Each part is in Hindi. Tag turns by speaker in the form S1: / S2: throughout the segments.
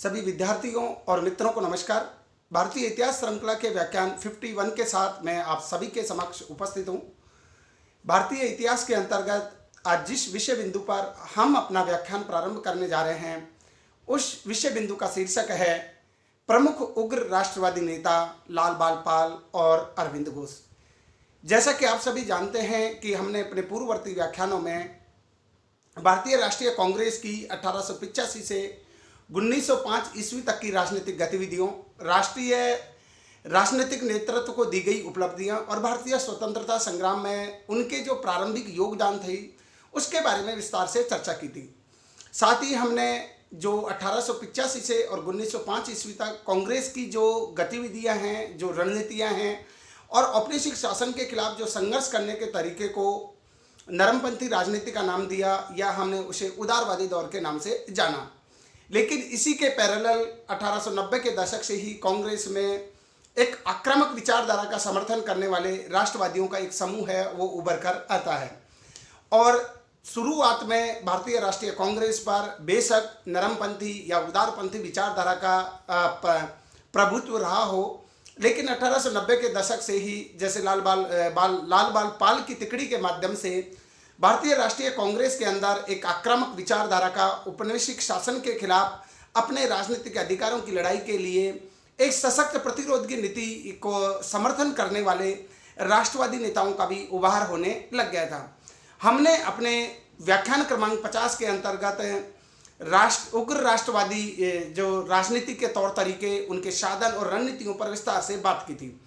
S1: सभी विद्यार्थियों और मित्रों को नमस्कार। भारतीय इतिहास श्रृंखला के व्याख्यान 51 के साथ मैं आप सभी के समक्ष उपस्थित हूँ। भारतीय इतिहास के अंतर्गत आज जिस विषय बिंदु पर हम अपना व्याख्यान प्रारंभ करने जा रहे हैं, उस विषय बिंदु का शीर्षक है प्रमुख उग्र राष्ट्रवादी नेता लाल बाल पाल और अरविंद घोष। जैसा कि आप सभी जानते हैं कि हमने अपने पूर्ववर्ती व्याख्यानों में भारतीय राष्ट्रीय कांग्रेस की 1885 से 1905 ईस्वी तक की राजनीतिक गतिविधियों, राष्ट्रीय राजनीतिक नेतृत्व को दी गई उपलब्धियां और भारतीय स्वतंत्रता संग्राम में उनके जो प्रारंभिक योगदान थे उसके बारे में विस्तार से चर्चा की थी। साथ ही हमने जो 1885 से और 1905 ईस्वी तक कांग्रेस की जो गतिविधियां हैं, जो रणनीतियां हैं और औपनिवेशिक शासन के खिलाफ जो संघर्ष करने के तरीके को नरमपंथी राजनीति का नाम दिया या हमने उसे उदारवादी दौर के नाम से जाना। लेकिन इसी के पैरेलल 1890 के दशक से ही कांग्रेस में एक आक्रामक विचारधारा का समर्थन करने वाले राष्ट्रवादियों का एक समूह है, वो उभर कर आता है। और शुरुआत में भारतीय राष्ट्रीय कांग्रेस पर बेशक नरमपंथी या उदारपंथी विचारधारा का प्रभुत्व रहा हो, लेकिन 1890 के दशक से ही जैसे लाल बाल पाल की तिकड़ी के माध्यम से भारतीय राष्ट्रीय कांग्रेस के अंदर एक आक्रामक विचारधारा का औपनिवेशिक शासन के खिलाफ अपने राजनीतिक अधिकारों की लड़ाई के लिए एक सशक्त प्रतिरोध की नीति को समर्थन करने वाले राष्ट्रवादी नेताओं का भी उभार होने लग गया था। हमने अपने व्याख्यान क्रमांक 50 के अंतर्गत उग्र राष्ट्रवादी जो राजनीति के तौर तरीके, उनके साधन और रणनीतियों पर विस्तार से बात की थी।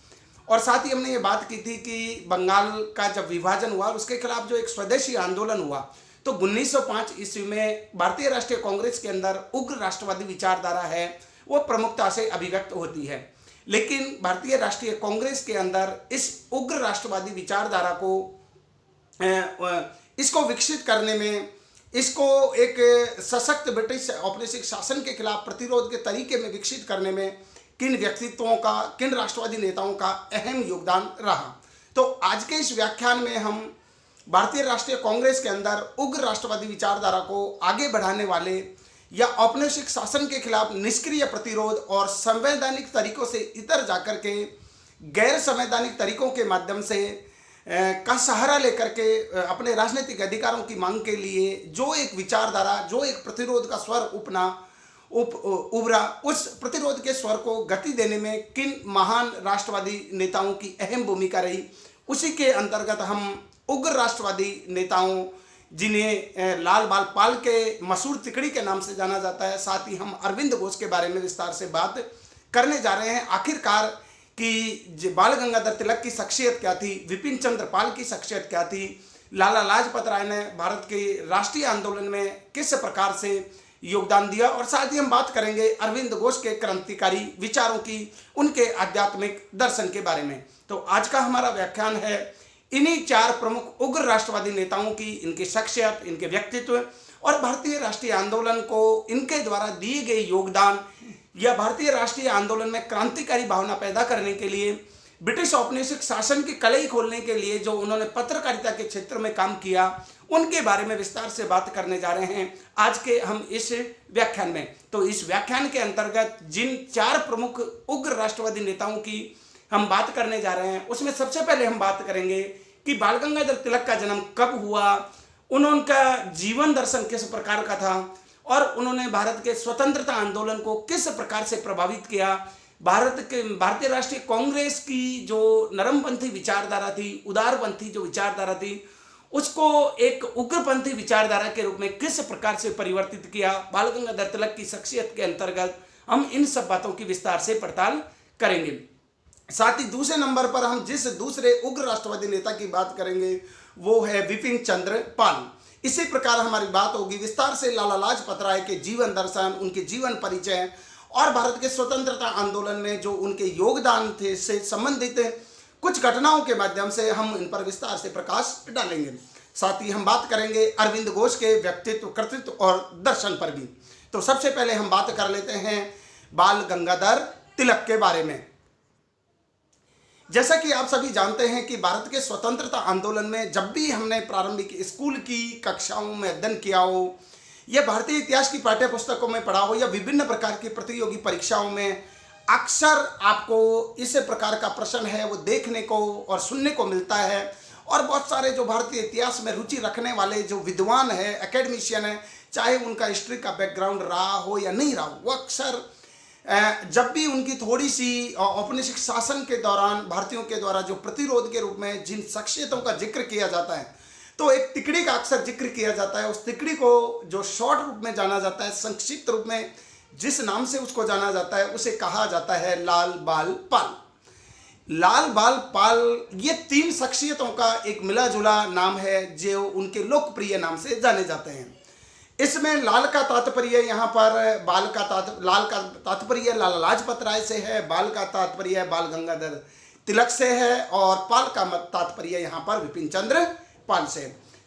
S1: और साथ ही हमने ये बात की थी कि बंगाल का जब विभाजन हुआ उसके खिलाफ जो एक स्वदेशी आंदोलन हुआ, तो 1905 ईस्वी में भारतीय राष्ट्रीय कांग्रेस के अंदर उग्र राष्ट्रवादी विचारधारा है वो प्रमुखता से अभिव्यक्त होती है। लेकिन भारतीय राष्ट्रीय कांग्रेस के अंदर इस उग्र राष्ट्रवादी विचारधारा को इसको विकसित करने में, इसको एक सशक्त ब्रिटिश औपनिवेशिक शासन के खिलाफ प्रतिरोध के तरीके में विकसित करने में किन व्यक्तित्वों का, किन राष्ट्रवादी नेताओं का अहम योगदान रहा। तो आज के इस व्याख्यान में हम भारतीय राष्ट्रीय कांग्रेस के अंदर उग्र राष्ट्रवादी विचारधारा को आगे बढ़ाने वाले या औपनिवेशिक शासन के खिलाफ निष्क्रिय प्रतिरोध और संवैधानिक तरीकों से इतर जाकर के गैर संवैधानिक तरीकों के माध्यम से का सहारा लेकर के अपने राजनीतिक अधिकारों की मांग के लिए जो एक विचारधारा, जो एक प्रतिरोध का स्वर उभरा, उस प्रतिरोध के स्वर को गति देने में किन महान राष्ट्रवादी नेताओं की अहम भूमिका रही, उसी के अंतर्गत हम उग्र राष्ट्रवादी नेताओं, जिन्हें लाल बाल पाल के मशहूर तिकड़ी के नाम से जाना जाता है, साथ ही हम अरविंद घोष के बारे में विस्तार से बात करने जा रहे हैं। आखिरकार कि बाल गंगाधर तिलक की शख्सियत क्या थी, विपिन चंद्र पाल की शख्सियत क्या थी, लाला लाजपत राय ने भारत के राष्ट्रीय आंदोलन में किस प्रकार से योगदान दिया, और साथ ही हम बात करेंगे अरविंद घोष के क्रांतिकारी विचारों की, उनके आध्यात्मिक दर्शन के बारे में। तो आज का हमारा व्याख्यान है इन्हीं चार प्रमुख उग्र राष्ट्रवादी नेताओं की, इनकी शख्सियत, इनके व्यक्तित्व और भारतीय राष्ट्रीय आंदोलन को इनके द्वारा दिए गए योगदान या भारतीय राष्ट्रीय आंदोलन में क्रांतिकारी भावना पैदा करने के लिए, ब्रिटिश औपनिवेशिक शासन की कलई खोलने के लिए जो उन्होंने पत्रकारिता के क्षेत्र में काम किया, उनके बारे में विस्तार से बात करने जा रहे हैं आज के हम इस व्याख्यान में। तो इस व्याख्यान के अंतर्गत जिन चार प्रमुख उग्र राष्ट्रवादी नेताओं की हम बात करने जा रहे हैं, उसमें सबसे पहले हम बात करेंगे कि बाल गंगाधर तिलक का जन्म कब हुआ, उनका जीवन दर्शन किस प्रकार का था और उन्होंने भारत के स्वतंत्रता आंदोलन को किस प्रकार से प्रभावित किया। भारतीय राष्ट्रीय कांग्रेस की जो नरमपंथी विचारधारा थी, उदारपंथी जो विचारधारा थी, उसको एक उग्रपंथी विचारधारा के रूप में किस प्रकार से परिवर्तित किया। बाल गंगाधर तिलक की शख्सियत के अंतर्गत हम इन सब बातों की विस्तार से पड़ताल करेंगे। साथ ही दूसरे नंबर पर हम जिस दूसरे उग्र राष्ट्रवादी नेता की बात करेंगे वो है विपिन चंद्र पाल। इसी प्रकार हमारी बात होगी विस्तार से लाला लाजपत राय के जीवन दर्शन, उनके जीवन परिचय और भारत के स्वतंत्रता आंदोलन में जो उनके योगदान थे से संबंधित कुछ घटनाओं के माध्यम से हम इन पर विस्तार से प्रकाश डालेंगे। साथ ही हम बात करेंगे अरविंद घोष के व्यक्तित्व, कृतित्व और दर्शन पर भी। तो सबसे पहले हम बात कर लेते हैं बाल गंगाधर तिलक के बारे में। जैसा कि आप सभी जानते हैं कि भारत के स्वतंत्रता आंदोलन में जब भी हमने प्रारंभिक स्कूल की कक्षाओं में अध्ययन किया हो यह भारतीय इतिहास की पाठ्य पुस्तकों में पढ़ा हो या विभिन्न प्रकार की प्रतियोगी परीक्षाओं में अक्सर आपको इस प्रकार का प्रश्न है वो देखने को और सुनने को मिलता है। और बहुत सारे जो भारतीय इतिहास में रुचि रखने वाले जो विद्वान है, एकेडमिशियन है, चाहे उनका हिस्ट्री का बैकग्राउंड रहा हो या नहीं रहा हो, वो अक्सर जब भी उनकी थोड़ी सी औपनिवेशिक शासन के दौरान भारतीयों के द्वारा जो प्रतिरोध के रूप में जिन शख्सियतों का जिक्र किया जाता है, तो एक तिकड़ी का अक्सर जिक्र किया जाता है। उस तिकड़ी को जो शॉर्ट रूप में जाना जाता है, संक्षिप्त रूप में जिस नाम से उसको जाना जाता है, उसे कहा जाता है लाल बाल पाल। लाल बाल पाल ये तीन शख्सियतों का एक मिला जुला नाम है जो उनके लोकप्रिय नाम से जाने जाते हैं। इसमें लाल का तात्पर्य यहाँ पर लाल का तात्पर्य लाला लाजपत राय से है, बाल का तात्पर्य बाल गंगाधर तिलक से है और पाल का तात्पर्य यहाँ पर विपिन चंद्र पाल से।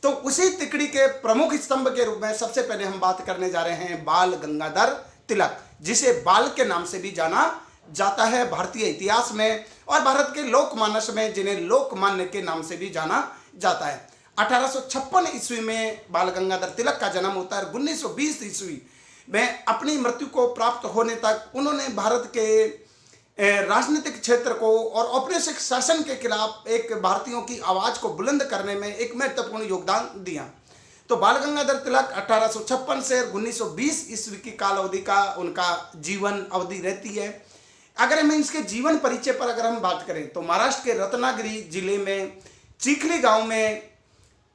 S1: तो उसी तिकड़ी के प्रमुख स्तंभ के रूप में सबसे पहले हम बात करने जा रहे हैं बाल गंगाधर तिलक, जिसे बाल के नाम से भी जाना जाता है भारतीय इतिहास में और भारत के लोकमानस में, जिन्हें लोकमान्य के नाम से भी जाना जाता है। 1856 ईस्वी में बाल गंगाधर तिलक का जन्म होता है। 1920 ईस्वी में अपनी मृत्यु को प्राप्त होने तक उन्होंने भारत के राजनीतिक क्षेत्र को और औपनिवेशिक शासन के खिलाफ एक भारतीयों की आवाज़ को बुलंद करने में एक महत्वपूर्ण योगदान दिया। तो बाल गंगाधर तिलक 1856 से 1920 ईस्वी की काल अवधि का उनका जीवन अवधि रहती है। अगर हम इसके जीवन परिचय पर अगर हम बात करें तो महाराष्ट्र के रत्नागिरी जिले में चिखली गांव में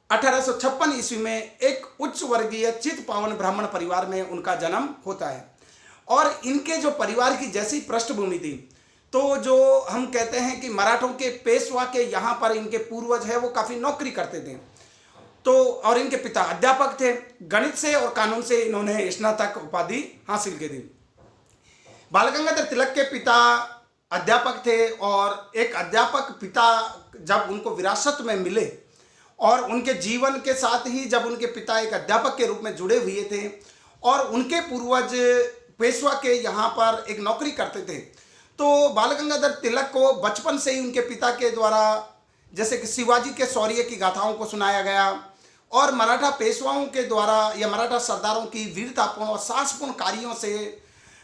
S1: 1856 ईस्वी में एक उच्च वर्गीय चित पावन ब्राह्मण परिवार में उनका जन्म होता है। और इनके जो परिवार की जैसी पृष्ठभूमि थी, तो जो हम कहते हैं कि मराठों के पेशवा के यहाँ पर इनके पूर्वज है वो काफ़ी नौकरी करते थे। तो और इनके पिता अध्यापक थे, गणित से और कानून से इन्होंने स्नातक उपाधि हासिल की थी। बाल गंगाधर तिलक के पिता अध्यापक थे और एक अध्यापक पिता जब उनको विरासत में मिले और उनके जीवन के साथ ही जब उनके पिता एक अध्यापक के रूप में जुड़े हुए थे और उनके पूर्वज पेशवा के यहाँ पर एक नौकरी करते थे, तो बाल गंगाधर तिलक को बचपन से ही उनके पिता के द्वारा जैसे कि शिवाजी के शौर्य की गाथाओं को सुनाया गया और मराठा पेशवाओं के द्वारा या मराठा सरदारों की वीरतापूर्ण और साहसपूर्ण कार्यों से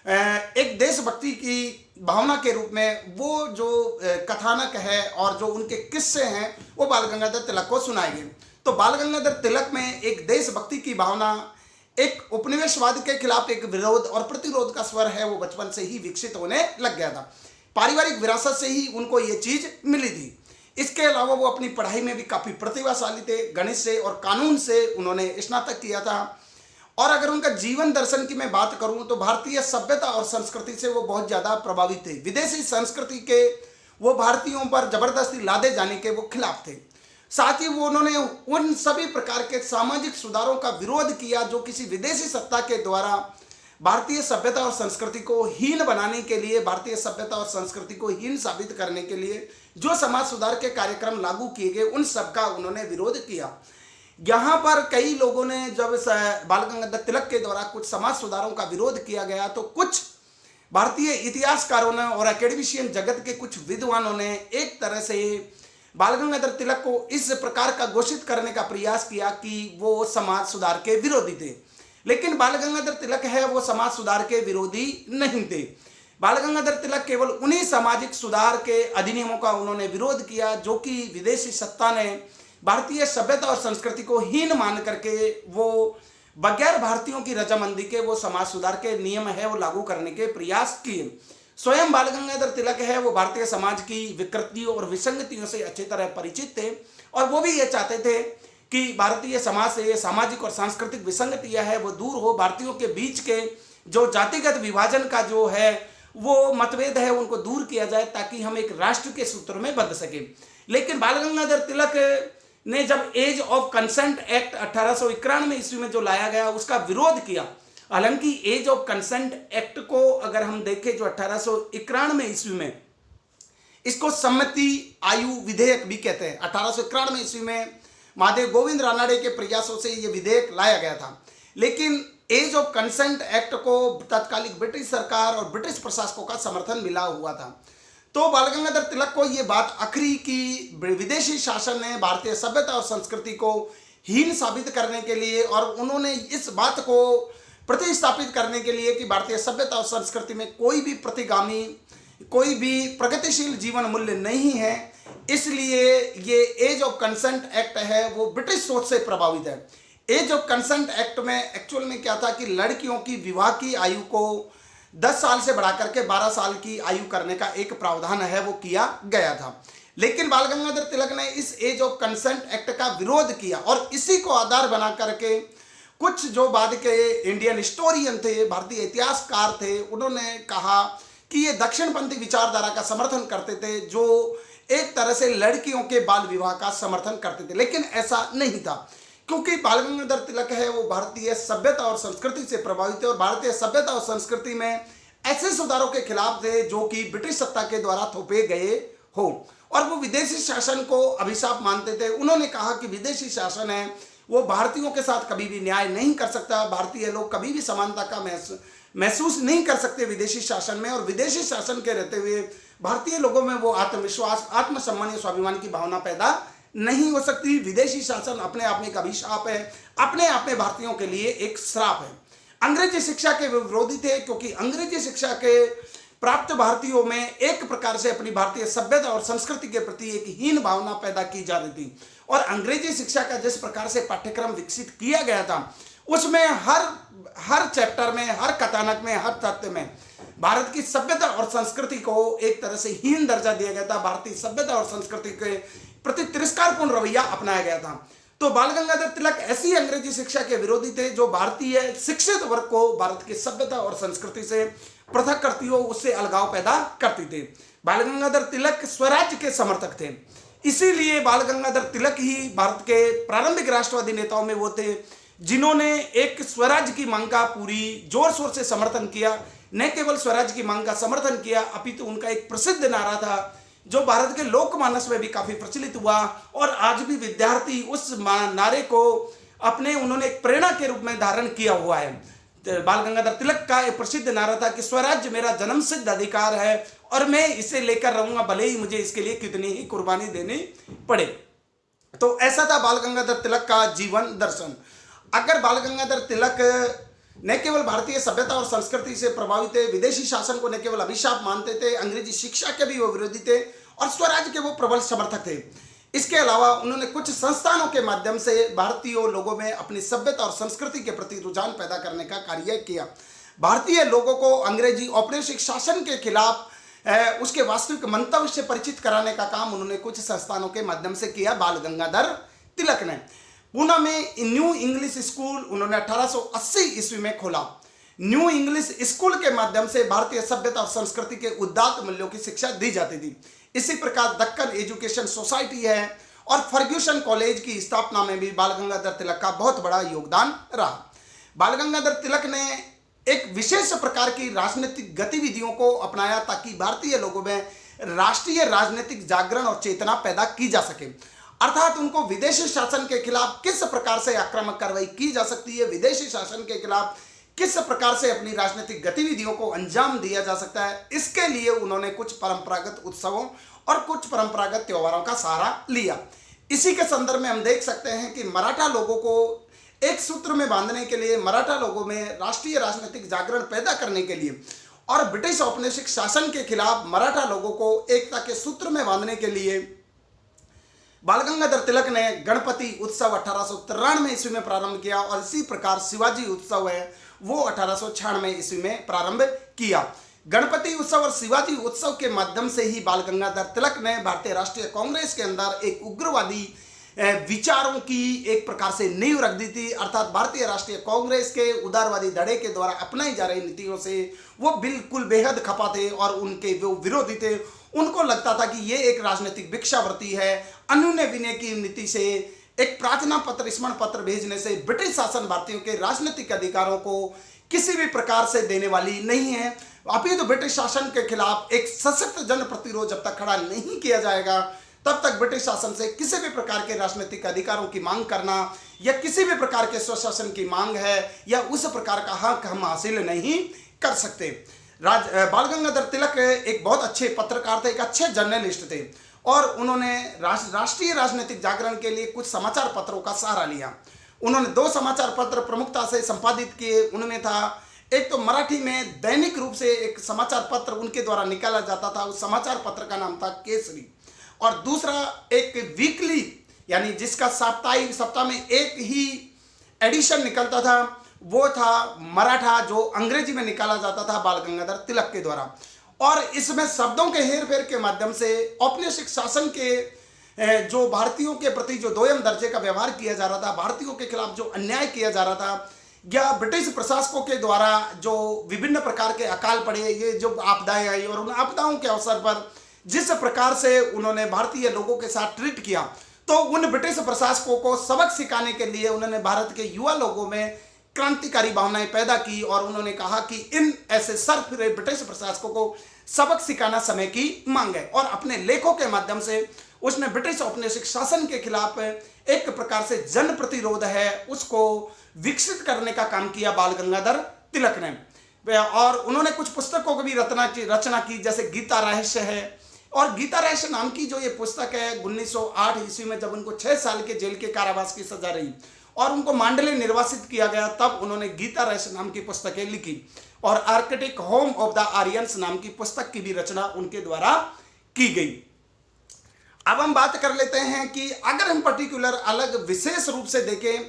S1: एक देशभक्ति की भावना के रूप में वो जो कथानक है और जो उनके किस्से हैं वो बाल गंगाधर तिलक को सुनाए गए। तो बाल गंगाधर तिलक में एक देशभक्ति की भावना, एक उपनिवेशवाद के खिलाफ एक विरोध और प्रतिरोध का स्वर है वो बचपन से ही विकसित होने लग गया था। पारिवारिक विरासत से ही उनको ये चीज़ मिली थी। इसके अलावा वो अपनी पढ़ाई में भी काफ़ी प्रतिभाशाली थे। गणित से और कानून से उन्होंने स्नातक किया था। और अगर उनका जीवन दर्शन की मैं बात करूं तो भारतीय सभ्यता और संस्कृति से वो बहुत ज़्यादा प्रभावित थे। विदेशी संस्कृति के वो भारतीयों पर जबरदस्ती लादे जाने के वो खिलाफ थे। साथ ही वो उन्होंने उन सभी प्रकार के सामाजिक सुधारों का विरोध किया जो किसी विदेशी सत्ता के द्वारा भारतीय सभ्यता और संस्कृति को हीन बनाने के लिए, भारतीय सभ्यता और संस्कृति को हीन साबित करने के लिए जो समाज सुधार के कार्यक्रम लागू किए गए उन सब का उन्होंने विरोध किया। यहाँ पर कई लोगों ने जब बाल गंगाधर तिलक के द्वारा कुछ समाज सुधारों का विरोध किया गया तो कुछ भारतीय इतिहासकारों ने और एकेडमिशियन जगत के कुछ विद्वानों ने एक तरह से बाल गंगाधर तिलक को इस प्रकार का घोषित करने का प्रयास किया कि वो समाज सुधार के विरोधी थे। लेकिन बाल गंगाधर तिलक है वो समाज सुधार के विरोधी नहीं थे। बाल गंगाधर तिलक केवल उन्हीं सामाजिक सुधार के अधिनियमों का उन्होंने विरोध किया जो कि विदेशी सत्ता ने भारतीय सभ्यता और संस्कृति को हीन मान करके वो बगैर भारतीयों की रजामंदी के वो समाज सुधार के नियम है वो लागू करने के प्रयास किए। स्वयं बाल गंगाधर तिलक है वो भारतीय समाज की विकृतियों और विसंगतियों से अच्छी तरह परिचित थे और वो भी ये चाहते थे कि भारतीय समाज से ये सामाजिक और सांस्कृतिक विसंगतियाँ है वो दूर हो। भारतीयों के बीच के जो जातिगत विभाजन का जो है वो मतभेद है उनको दूर किया जाए ताकि हम एक राष्ट्र के सूत्र में बंध सके। लेकिन बाल गंगाधर तिलक ने जब एज ऑफ कंसेंट एक्ट 1891 ईस्वी में जो लाया गया उसका विरोध किया। हालांकि एज ऑफ कंसेंट एक्ट को अगर हम देखें जो 1891 ईस्वी में इसको सम्मति आयु विधेयक भी कहते हैं। 1891 ईस्वी में महादेव गोविंद रानड़े के प्रयासों से ये विधेयक लाया गया था। लेकिन एज ऑफ कंसेंट एक्ट को तत्कालिक ब्रिटिश सरकार और ब्रिटिश प्रशासकों का समर्थन मिला हुआ था। तो बाल गंगाधर तिलक को ये बात अखरी कि विदेशी शासन ने भारतीय सभ्यता और संस्कृति को हीन साबित करने के लिए और उन्होंने इस बात को प्रतिस्थापित करने के लिए कि भारतीय सभ्यता और संस्कृति में कोई भी प्रतिगामी, कोई भी प्रगतिशील जीवन मूल्य नहीं है, इसलिए ये एज ऑफ कंसेंट एक्ट है वो ब्रिटिश सोच से प्रभावित है। एज ऑफ कंसेंट एक्ट में एक्चुअल में क्या था कि लड़कियों की विवाह की आयु को 10 साल से बढ़ा करके 12 साल की आयु करने का एक प्रावधान है वो किया गया था। लेकिन बाल गंगाधर तिलक ने इस एज ऑफ कंसेंट एक्ट का विरोध किया और इसी को आधार बना करके कुछ जो बाद के इंडियन हिस्टोरियन थे, भारतीय इतिहासकार थे, उन्होंने कहा कि ये दक्षिणपंथी विचारधारा का समर्थन करते थे जो एक तरह से लड़कियों के बाल विवाह का समर्थन करते थे। लेकिन ऐसा नहीं था, क्योंकि बाल गंगाधर तिलक है वो भारतीय सभ्यता और संस्कृति से प्रभावित थे और भारतीय सभ्यता और संस्कृति में ऐसे सुधारों के खिलाफ थे जो कि ब्रिटिश सत्ता के द्वारा थोपे गए हो और वो विदेशी शासन को अभिशाप मानते थे। उन्होंने कहा कि विदेशी शासन है वो भारतीयों के साथ कभी भी न्याय नहीं कर सकता, भारतीय लोग कभी भी समानता का महसूस नहीं कर सकते विदेशी शासन में, और विदेशी शासन के रहते हुए भारतीय लोगों में वो आत्मविश्वास, आत्मसम्मान या स्वाभिमान की भावना पैदा नहीं हो सकती। विदेशी शासन अपने आप में एक अभिशाप है, अपने आप में भारतीयों के लिए एक श्राप है। अंग्रेजी शिक्षा के विरोधी थे क्योंकि अंग्रेजी शिक्षा के प्राप्त भारतीयों में एक प्रकार से अपनी भारतीय सभ्यता और संस्कृति के प्रति एक हीन भावना पैदा की जा रही थी और अंग्रेजी शिक्षा का जिस प्रकार से पाठ्यक्रम विकसित किया गया था उसमें हर चैप्टर में, हर कथानक में, हर तथ्य में भारत की सभ्यता और संस्कृति को एक तरह से हीन दर्जा दिया गया था, भारतीय सभ्यता और संस्कृति के प्रति तिरस्कारपूर्ण रवैया अपनाया गया था। तो बाल गंगाधर तिलक ऐसी अंग्रेजी शिक्षा के विरोधी थे जो भारतीय शिक्षित वर्ग को भारत की सभ्यता और संस्कृति से पृथक करती हो, उससे अलगाव पैदा करती थे। बाल गंगाधर तिलक स्वराज्य के समर्थक थे, इसीलिए बाल गंगाधर तिलक ही भारत के प्रारंभिक राष्ट्रवादी नेताओं में वो थे जिन्होंने एक स्वराज्य की मांग का पूरी जोर शोर से समर्थन किया। न केवल स्वराज्य की मांग का समर्थन किया अपितु उनका एक प्रसिद्ध नारा था जो भारत के लोकमानस में भी काफी प्रचलित हुआ और आज भी विद्यार्थी उस नारे को उन्होंने एक प्रेरणा के रूप में धारण किया हुआ है। बाल गंगाधर तिलक का एक प्रसिद्ध नारा था कि स्वराज्य मेरा जन्मसिद्ध अधिकार है और मैं इसे लेकर रहूंगा भले ही मुझे इसके लिए कितनी ही कुर्बानी देनी पड़े। तो ऐसा था बाल गंगाधर तिलक का जीवन दर्शन। अगर बाल गंगाधर तिलक न केवल भारतीय सभ्यता और संस्कृति से प्रभावित थे, विदेशी शासन को न केवल अभिशाप मानते थे, अंग्रेजी शिक्षा के भी वो विरोधी थे और स्वराज्य के वो प्रबल समर्थक थे। इसके अलावा उन्होंने कुछ संस्थानों के माध्यम से भारतीय लोगों में अपनी सभ्यता और संस्कृति के प्रति रुझान पैदा करने का कार्य किया। भारतीय लोगों को अंग्रेजी औपनिवेशिक शासन के खिलाफ उसके वास्तविक मंतव्य से परिचित कराने का काम उन्होंने कुछ संस्थानों के माध्यम से किया। बाल गंगाधर तिलक ने पुणे में न्यू इंग्लिश स्कूल उन्होंने 1880 ईस्वी में खोला। न्यू इंग्लिश स्कूल के माध्यम से भारतीय सभ्यता और संस्कृति के उदात्त मूल्यों की शिक्षा दी जाती थी। इसी प्रकार दक्कन एजुकेशन सोसाइटी है और फर्ग्यूसन कॉलेज की स्थापना में भी बाल गंगाधर तिलक का बहुत बड़ा योगदान रहा। बाल गंगाधर तिलक ने एक विशेष प्रकार की राजनीतिक गतिविधियों को अपनाया ताकि भारतीय लोगों में राष्ट्रीय राजनीतिक जागरण और चेतना पैदा की जा सके, अर्थात उनको विदेशी शासन के खिलाफ किस प्रकार से आक्रामक कार्रवाई की जा सकती है, विदेशी शासन के खिलाफ किस प्रकार से अपनी राजनीतिक गतिविधियों को अंजाम दिया जा सकता है, इसके लिए उन्होंने कुछ परंपरागत उत्सवों और कुछ परंपरागत त्योहारों का सहारा लिया। इसी के संदर्भ में हम देख सकते हैं कि मराठा लोगों को एक सूत्र में बांधने के लिए, मराठा लोगों में राष्ट्रीय राजनीतिक जागरण पैदा करने के लिए और ब्रिटिश औपनिवेशिक शासन के खिलाफ मराठा लोगों को एकता के सूत्र में बांधने के लिए बाल गंगाधर तिलक ने गणपति उत्सव 1893 ईस्वी में प्रारंभ किया और इसी प्रकार शिवाजी उत्सव है वो 1896 ईस्वी में प्रारंभ किया। गणपति उत्सव और शिवाजी उत्सव के माध्यम से ही बाल गंगाधर तिलक ने भारतीय राष्ट्रीय कांग्रेस के अंदर एक उग्रवादी विचारों की एक प्रकार से नींव रख दी थी, अर्थात भारतीय राष्ट्रीय कांग्रेस के उदारवादी धड़े के द्वारा अपनाई जा रही नीतियों से वो बिल्कुल बेहद खफा थे और उनके जो विरोधी थे उनको लगता था कि ये एक राजनीतिक भिक्षावृत्ति है। अनुनय विनय की नीति से, एक प्रार्थना पत्र, स्मरण पत्र भेजने से ब्रिटिश शासन भारतीयों के राजनीतिक अधिकारों को किसी भी प्रकार से देने वाली नहीं है। अभी तो ब्रिटिश शासन के खिलाफ एक सशक्त जन प्रतिरोध जब तक खड़ा नहीं किया जाएगा तब तक ब्रिटिश शासन से किसी भी प्रकार के राजनीतिक अधिकारों की मांग करना या किसी भी प्रकार के स्वशासन की मांग है या उस प्रकार का हक हम हासिल नहीं कर सकते। बाल गंगाधर तिलक एक बहुत अच्छे पत्रकार थे, एक अच्छे जर्नलिस्ट थे। और उन्होंने राष्ट्रीय राजनीतिक जागरण के लिए कुछ समाचार पत्रों का सहारा लिया। उन्होंने 2 समाचार पत्र प्रमुखता से संपादित किए। उनमें था, एक तो मराठी में दैनिक रूप से एक समाचार पत्र उनके द्वारा निकाला जाता था, उस समाचार पत्र का नाम था केसरी, और दूसरा एक वीकली यानी जिसका साप्ताहिक सप्ताह में एक ही एडिशन निकलता था, वो था मराठा, जो अंग्रेजी में निकाला जाता था बाल गंगाधर तिलक के द्वारा। और इसमें शब्दों के हेर फेर के माध्यम से औपनिवेशिक शासन के जो भारतीयों के प्रति जो दोयम दर्जे का व्यवहार किया जा रहा था, भारतीयों के खिलाफ जो अन्याय किया जा रहा था, या ब्रिटिश प्रशासकों के द्वारा जो विभिन्न प्रकार के अकाल पड़े, ये जो आपदाएं आई, और उन आपदाओं के अवसर पर जिस प्रकार से उन्होंने भारतीय लोगों के साथ ट्रीट किया, तो उन ब्रिटिश प्रशासकों को सबक सिखाने के लिए उन्होंने भारत के युवा लोगों में क्रांतिकारी भावनाएं पैदा की, और उन्होंने कहा कि इन ऐसे सरफिरे ब्रिटिश प्रशासकों को सबक सिखाना समय की मांग है। और अपने लेखों के माध्यम से उसने ब्रिटिश औपनिवेशिक शासन के खिलाफ एक प्रकार से जन प्रतिरोध है उसको विकसित करने का काम किया बाल गंगाधर तिलक ने। और उन्होंने कुछ पुस्तकों की भी रचना की, जैसे गीता रहस्य है, और गीता रहस्य नाम की जो ये पुस्तक है 1908 ईस्वी में जब उनको 6 साल के जेल के कारावास की सजा रही और उनको मांडले निर्वासित किया गया, तब उन्होंने गीता रहस्य नाम की पुस्तकें लिखी, और Arctic home of the Aryans नाम की पुस्तक की भी रचना उनके द्वारा की गई। अब हम बात कर लेते हैं कि अगर हम पर्टिकुलर अलग विशेष रूप से देखें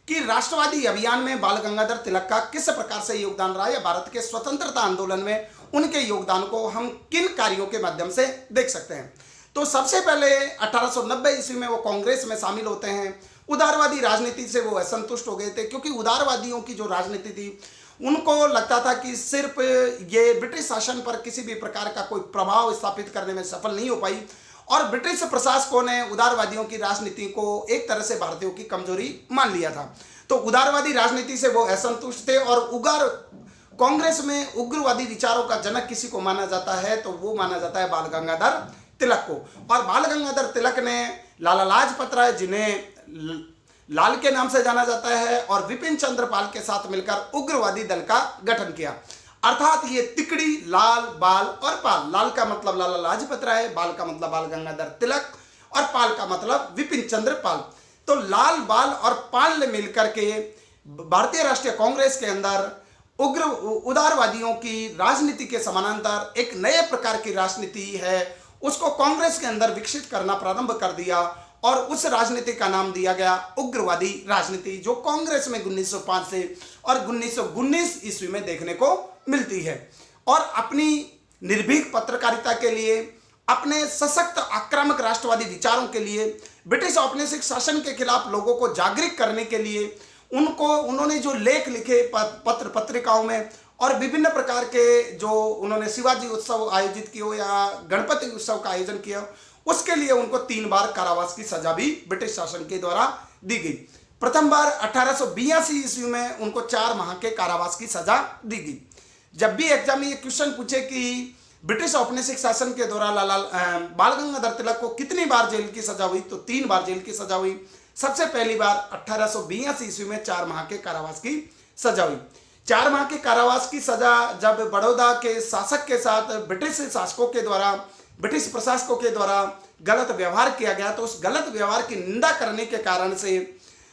S1: कि राष्ट्रवादी अभियान में बाल गंगाधर तिलक का किस प्रकार से योगदान रहा, या भारत के स्वतंत्रता आंदोलन में उनके योगदान को हम किन कार्यों के माध्यम से देख सकते हैं। तो सबसे पहले 1890 ईस्वी में वो कांग्रेस में शामिल होते हैं। उदारवादी राजनीति से वो असंतुष्ट हो गए थे, क्योंकि उदारवादियों की जो राजनीति थी उनको लगता था कि सिर्फ ये ब्रिटिश शासन पर किसी भी प्रकार का कोई प्रभाव स्थापित करने में सफल नहीं हो पाई, और ब्रिटिश प्रशासकों ने उदारवादियों की राजनीति को एक तरह से भारतीयों की कमजोरी मान लिया था। तो उदारवादी राजनीति से वो असंतुष्ट थे, और कांग्रेस में उग्रवादी विचारों का जनक किसी को माना जाता है तो वो माना जाता है बाल गंगाधर तिलक को। और बाल गंगाधर तिलक ने लाला लाजपत राय, जिन्हें लाल के नाम से जाना जाता है, और विपिन चंद्र पाल के साथ मिलकर उग्रवादी दल का गठन किया। अर्थात ये तिकड़ी लाल, बाल और पाल, लाल का मतलब लाला लाजपत राय, बाल का मतलब बाल गंगाधर तिलक, और पाल का मतलब विपिन चंद्र पाल। तो लाल, बाल और पाल ने मिलकर के भारतीय राष्ट्रीय कांग्रेस के अंदर उदारवादियों की राजनीति के समानांतर एक नए प्रकार की राजनीति है उसको कांग्रेस के अंदर विकसित करना प्रारंभ कर दिया, और उस राजनीति का नाम दिया गया उग्रवादी राजनीति, जो कांग्रेस में 1905 से और 1919 ईस्वी में देखने को मिलती है। और अपनी निर्भीक पत्रकारिता के लिए, अपने सशक्त आक्रामक राष्ट्रवादी विचारों के लिए, ब्रिटिश औपनिवेशिक शासन के खिलाफ लोगों को जागरूक करने के लिए उन्होंने जो लेख लिखे पत्र पत्रिकाओं में, और विभिन्न प्रकार के जो उन्होंने शिवाजी उत्सव आयोजित किए या गणपति उत्सव का आयोजन किया, उसके लिए उनको 3 बार कारावास की सजा भी ब्रिटिश शासन के द्वारा दी गई। प्रथम बार 1882 ईस्वी में उनको 4 माह के कारावास की सजा दी गई। जब भी एग्जाम में ये क्वेश्चन पूछे कि ब्रिटिश औपनिवेशिक शासन के दौरान बाल गंगाधर तिलक को कितनी बार जेल की सजा हुई, तो 3 बार जेल की सजा हुई। सबसे पहली बार 1882 ईस्वी में 4 माह के कारावास की सजा हुई। 4 माह के कारावास की सजा जब बड़ौदा के शासक के साथ ब्रिटिश शासकों के द्वारा, ब्रिटिश प्रशासकों के द्वारा गलत व्यवहार किया गया, तो उस गलत व्यवहार की निंदा करने के कारण से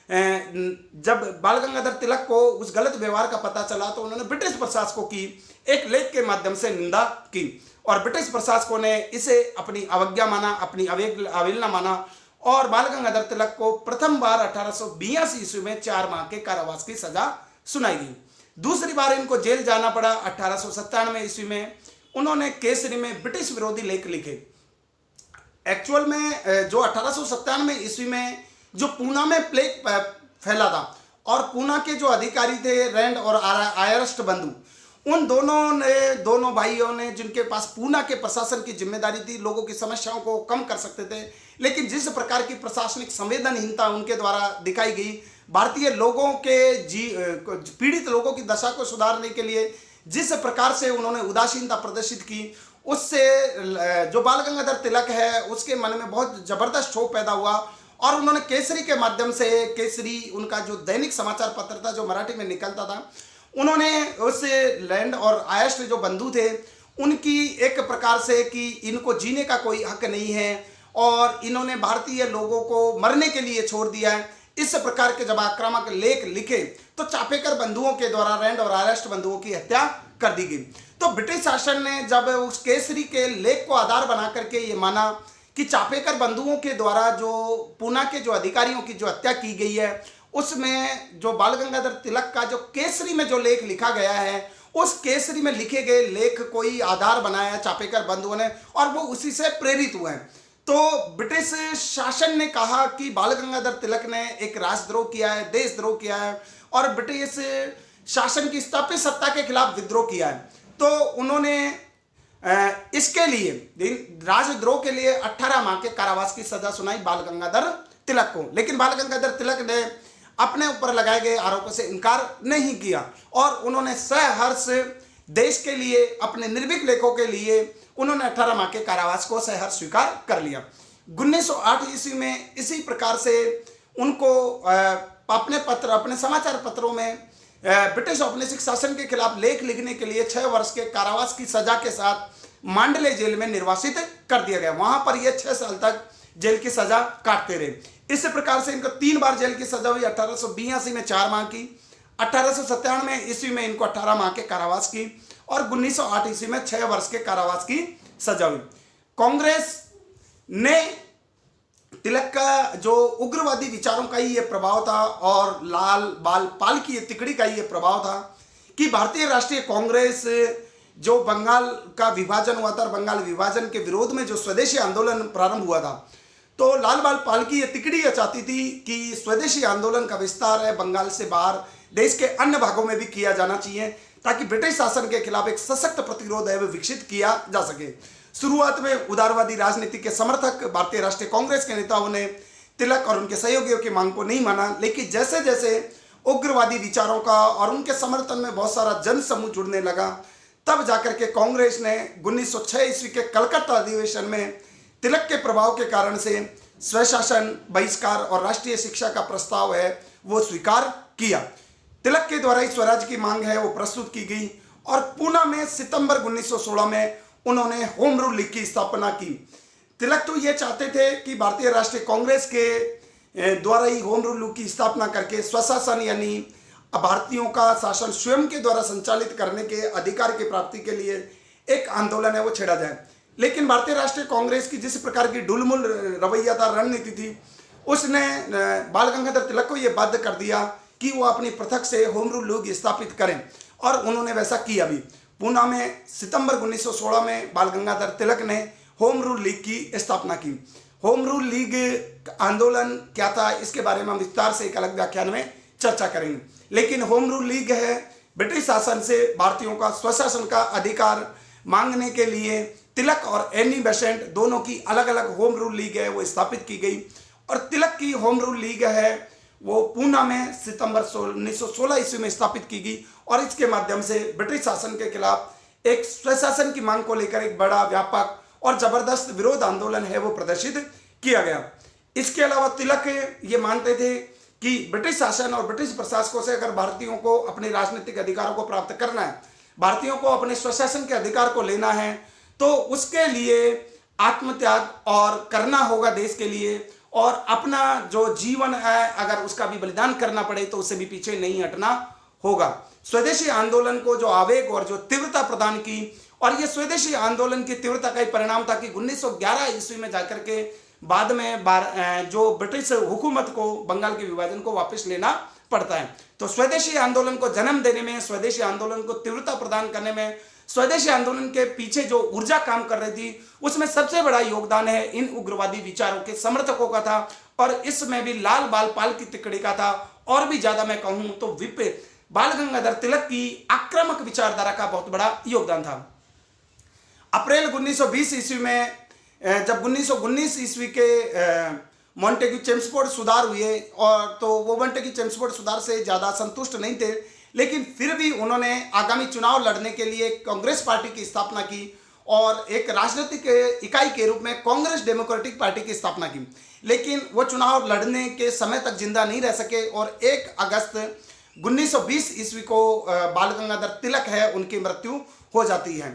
S1: जब बाल गंगाधर तिलक को उस गलत व्यवहार का पता चला, तो उन्होंने ब्रिटिश प्रशासकों की एक लेख के माध्यम से निंदा की, और ब्रिटिश प्रशासकों ने इसे अपनी अवज्ञा माना, अपनी अवहेलना माना, और बाल गंगाधर तिलक को प्रथम बार 1882 ईस्वी में 4 माह के कारावास की सजा सुनाई गई। दूसरी बार इनको जेल जाना पड़ा 1897 ईस्वी में। उन्होंने केसरी में ब्रिटिश विरोधी लेख लिखे। एक्चुअल में जो 1897 ईस्वी में जो पूना में प्लेग फैला था, और पूना के जो अधिकारी थे रैंड और आयरस्ट बंधु, उन दोनों भाइयों ने, जिनके पास पूना के प्रशासन की जिम्मेदारी थी, लोगों की समस्याओं को कम कर सकते थे, लेकिन जिस प्रकार की प्रशासनिक संवेदनहीनता उनके द्वारा दिखाई गई, भारतीय लोगों के पीड़ित लोगों की दशा को सुधारने के लिए जिस प्रकार से उन्होंने उदासीनता प्रदर्शित की, उससे जो बाल गंगाधर तिलक है उसके मन में बहुत जबरदस्त क्षोभ पैदा हुआ, और उन्होंने केसरी के माध्यम से, केसरी उनका जो दैनिक समाचार पत्र था जो मराठी में निकलता था, उन्होंने उस लैंड और आयस्ट जो बंधु थे उनकी एक प्रकार से कि इनको जीने का कोई हक नहीं है, और इन्होंने भारतीय लोगों को मरने के लिए छोड़ दिया है, इस प्रकार के जब आक्रामक लेख लिखे तो चापेकर बंधुओं के द्वारा रैंड और आरेस्ट बंधुओं की हत्या कर दी गई। तो ब्रिटिश शासन ने जब उस केसरी के लेख को आधार बना करके ये माना कि चापेकर बंधुओं के द्वारा जो पूना के जो अधिकारियों की जो हत्या की गई है, उसमें जो बाल गंगाधर तिलक का जो केसरी में जो लेख लिखा गया है, उस केसरी में लिखे गए लेख को ही आधार बनाया चापेकर बंधुओं ने और वो उसी से प्रेरित हुए हैं। तो ब्रिटिश शासन ने कहा कि बाल गंगाधर तिलक ने एक राष्ट्रद्रोह किया है, देशद्रोह किया है और ब्रिटिश शासन की स्थापित सत्ता के खिलाफ विद्रोह किया है। तो उन्होंने इसके लिए राजद्रोह के लिए 18 माह के कारावास की सजा सुनाई बाल गंगाधर तिलक को। लेकिन बाल गंगाधर तिलक ने अपने ऊपर लगाए गए आरोपों से इनकार नहीं किया और उन्होंने सहर्ष देश के लिए, अपने निर्भीक लेखों के लिए उन्होंने 18 माह के कारावास को सहर्ष स्वीकार कर लिया। 1908 ईस्वी में इसी प्रकार से उनको अपने समाचार पत्रों में ब्रिटिश औपनिवेशिक शासन के खिलाफ लेख लिखने के लिए 6 वर्ष के कारावास की सजा के साथ मांडले जेल में निर्वासित कर दिया गया। वहां पर ये 6 साल तक जेल की सजा काटते रहे। इस प्रकार से इनको 3 बार जेल की सजा हुई। 1882 में 4 माह की, 1897 ईस्वी में इनको 18 माह के कारावास की और 1908 ईस्वी में 6 वर्ष के कारावास की सजा हुई। कांग्रेस ने तिलक का जो उग्रवादी विचारों का ही ये प्रभाव था और लाल बाल पाल की ये तिकड़ी का ही ये प्रभाव था कि भारतीय राष्ट्रीय कांग्रेस जो बंगाल का विभाजन हुआ था और बंगाल विभाजन के विरोध में जो स्वदेशी आंदोलन प्रारंभ हुआ था, तो लाल बाल पाल की ये तिकड़ी ये चाहती थी कि स्वदेशी आंदोलन का विस्तार है बंगाल से बाहर देश के अन्य भागों में भी किया जाना चाहिए ताकि ब्रिटिश शासन के खिलाफ एक सशक्त प्रतिरोध है वो विकसित किया जा सके। शुरुआत में उदारवादी राजनीति के समर्थक भारतीय राष्ट्रीय कांग्रेस के नेताओं ने तिलक और उनके सहयोगियों की मांग को नहीं माना, लेकिन जैसे जैसे उग्रवादी विचारों का और उनके समर्थन में बहुत सारा जन समूह जुड़ने लगा, तब जाकर के कांग्रेस ने 1906 ईस्वी के कलकत्ता अधिवेशन में तिलक के प्रभाव के कारण से स्वशासन, बहिष्कार और राष्ट्रीय शिक्षा का प्रस्ताव है वो स्वीकार किया। तिलक के द्वारा ही स्वराज की मांग है वो प्रस्तुत की गई और पूना में सितंबर 1916 में उन्होंने होम रूल लीग की स्थापना की। तिलक तो ये चाहते थे कि भारतीय राष्ट्रीय कांग्रेस के द्वारा ही होम रूल लीग की स्थापना करके स्वशासन यानी भारतीयों का शासन स्वयं के द्वारा संचालित करने के अधिकार की प्राप्ति के लिए एक आंदोलन है वो छेड़ा जाए। लेकिन भारतीय राष्ट्रीय कांग्रेस की जिस प्रकार की ढुलमुल रवैया था, रणनीति थी, उसने बाल गंगाधर तिलक को यह बाध्य कर दिया कि वो अपनी पृथक से होम रूल लीग स्थापित करें और उन्होंने वैसा किया भी। पूना में सितंबर 1916 में बाल गंगाधर तिलक ने होम रूल लीग की स्थापना की। होम रूल लीग आंदोलन क्या था इसके बारे में हम विस्तार से एक अलग व्याख्यान में चर्चा करेंगे। लेकिन होम रूल लीग है ब्रिटिश शासन से भारतीयों का स्वशासन का अधिकार मांगने के लिए तिलक और एनी बेसेंट दोनों की अलग अलग होम रूल लीग है वो स्थापित की गई और तिलक की होम रूल लीग है वो पूना में सितंबर 1916 ईस्वी में स्थापित की गई और इसके माध्यम से ब्रिटिश शासन के खिलाफ एक स्वशासन की मांग को लेकर एक बड़ा व्यापक और जबरदस्त विरोध आंदोलन है वो प्रदर्शित किया गया। इसके अलावा तिलक ये मानते थे कि ब्रिटिश शासन और ब्रिटिश प्रशासकों से अगर भारतीयों को अपने राजनीतिक अधिकारों को प्राप्त करना है, भारतीयों को अपने स्वशासन के अधिकार को लेना है, तो उसके लिए आत्मत्याग और करना होगा देश के लिए और अपना जो जीवन है अगर उसका भी बलिदान करना पड़े तो उससे भी पीछे नहीं हटना होगा। स्वदेशी आंदोलन को जो आवेग और जो तीव्रता प्रदान की और ये स्वदेशी आंदोलन की तीव्रता का ही परिणाम था कि 1911 ईस्वी में जाकर के बाद में जो ब्रिटिश हुकूमत को बंगाल के विभाजन को वापस लेना पड़ता है। तो स्वदेशी आंदोलन को जन्म देने में, स्वदेशी आंदोलन को तीव्रता प्रदान करने में, स्वदेशी आंदोलन के पीछे जो ऊर्जा काम कर रही थी उसमें सबसे बड़ा योगदान है इन उग्रवादी विचारों के समर्थकों का था और इसमें भी लाल बाल पाल की तिकड़ी का था। और भी ज्यादा मैं कहूं तो बाल गंगाधर तिलक की आक्रामक विचारधारा का बहुत बड़ा योगदान था। अप्रैल 1920 ईस्वी में जब 1919 ईस्वी के मॉन्टेग्यू चेम्सफोर्ड सुधार हुए और तो वो मॉन्टेग्यू चेम्सफोर्ड सुधार से ज़्यादा संतुष्ट नहीं थे, लेकिन फिर भी उन्होंने आगामी चुनाव लड़ने के लिए कांग्रेस पार्टी की स्थापना की और एक राजनीतिक इकाई के रूप में कांग्रेस डेमोक्रेटिक पार्टी की स्थापना की। लेकिन वो चुनाव लड़ने के समय तक जिंदा नहीं रह सके और 1 अगस्त 1920 ईस्वी को बाल गंगाधर तिलक है उनकी मृत्यु हो जाती है।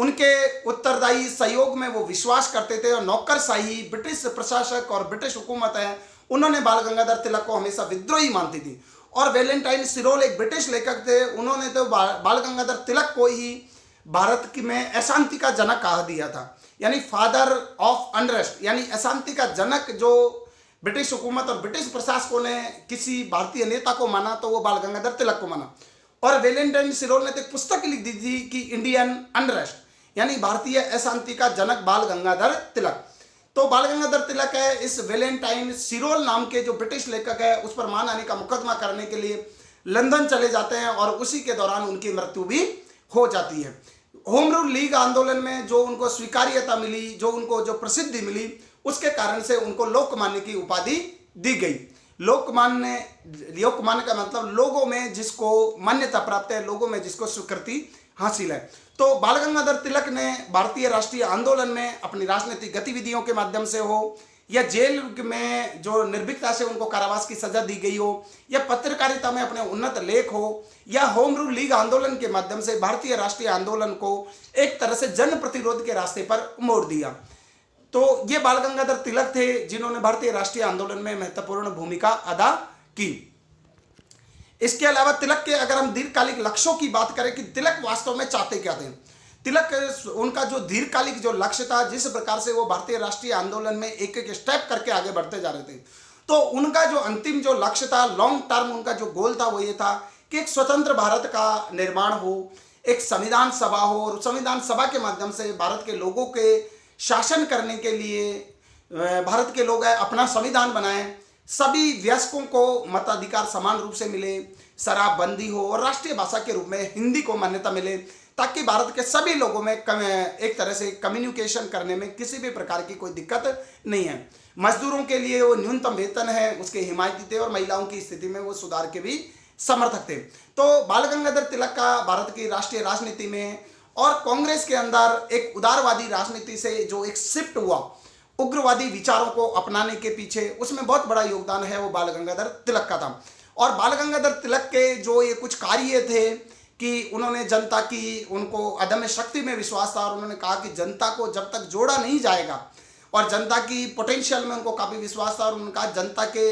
S1: उनके उत्तरदायी सहयोग में वो विश्वास करते थे और नौकरशाही ब्रिटिश प्रशासक और ब्रिटिश हुकूमत है उन्होंने बाल गंगाधर तिलक को हमेशा विद्रोही मानती थी। और वैलेंटाइन सिरोल एक ब्रिटिश लेखक थे, उन्होंने तो बाल गंगाधर तिलक को ही भारत में अशांति का जनक कहा दिया था, यानी फादर ऑफ अनरेस्ट, यानी अशांति का जनक जो ब्रिटिश हुकूमत और ब्रिटिश प्रशासकों ने किसी भारतीय नेता को माना तो वो बाल गंगाधर तिलक को माना। और वैलेंटाइन सिरोल ने तो एक पुस्तक लिख दी थी कि इंडियन अनरेस्ट, यानी भारतीय अशांति का जनक बाल गंगाधर तिलक। तो बाल गंगाधर तिलक है इस वैलेंटाइन सिरोल नाम के जो ब्रिटिश लेखक है उस पर मानहानि का मुकदमा करने के लिए लंदन चले जाते हैं और उसी के दौरान उनकी मृत्यु भी हो जाती है। होम रूल लीग आंदोलन में जो उनको स्वीकार्यता मिली, जो उनको जो प्रसिद्धि मिली, उसके कारण से उनको लोकमान्य की उपाधि दी गई। लोकमान्य का मतलब लोगों में जिसको मान्यता प्राप्त है, लोगों में जिसको स्वीकृति हासिल है। तो बाल गंगाधर तिलक ने भारतीय राष्ट्रीय आंदोलन में अपनी राजनीतिक गतिविधियों के माध्यम से हो या जेल में जो निर्भीकता से उनको कारावास की सजा दी गई हो या पत्रकारिता में अपने उन्नत लेख हो या होम रूल लीग आंदोलन के माध्यम से भारतीय राष्ट्रीय आंदोलन को एक तरह से जन प्रतिरोध के रास्ते पर मोड़ दिया। तो ये बाल गंगाधर तिलक थे जिन्होंने भारतीय राष्ट्रीय आंदोलन में महत्वपूर्ण भूमिका अदा की। इसके अलावा तिलक के अगर हम दीर्घकालिक लक्ष्यों की बात करें कि तिलक वास्तव में चाहते क्या थे, तिलक उनका जो दीर्घकालिक जो लक्ष्य था, जिस प्रकार से वो भारतीय राष्ट्रीय आंदोलन में एक एक स्टेप करके आगे बढ़ते जा रहे थे, तो उनका जो अंतिम जो लक्ष्य था, लॉन्ग टर्म उनका जो गोल था वो ये था कि एक स्वतंत्र भारत का निर्माण हो, एक संविधान सभा हो और संविधान सभा के माध्यम से भारत के लोगों के शासन करने के लिए भारत के लोग अपना संविधान बनाएं, सभी वयस्कों को मताधिकार समान रूप से मिले, शराबबंदी हो और राष्ट्रीय भाषा के रूप में हिंदी को मान्यता मिले, ताकि भारत के सभी लोगों में एक तरह से कम्युनिकेशन करने में किसी भी प्रकार की कोई दिक्कत नहीं है। मजदूरों के लिए वो न्यूनतम वेतन है उसके हिमायती थे और महिलाओं की स्थिति में वो सुधार के भी समर्थक थे। तो बाल गंगाधर तिलक का भारत की राष्ट्रीय राजनीति में और कांग्रेस के अंदर एक उदारवादी राजनीति से जो एक शिफ्ट हुआ उग्रवादी विचारों को अपनाने के पीछे, उसमें बहुत बड़ा योगदान है वो बाल गंगाधर तिलक का था। और बाल गंगाधर तिलक के जो ये कुछ कार्य थे कि उन्होंने जनता की, उनको अदम्य शक्ति में विश्वास था और उन्होंने कहा कि जनता को जब तक जोड़ा नहीं जाएगा, और जनता की पोटेंशियल में उनको काफ़ी विश्वास था और उन्होंने कहा जनता के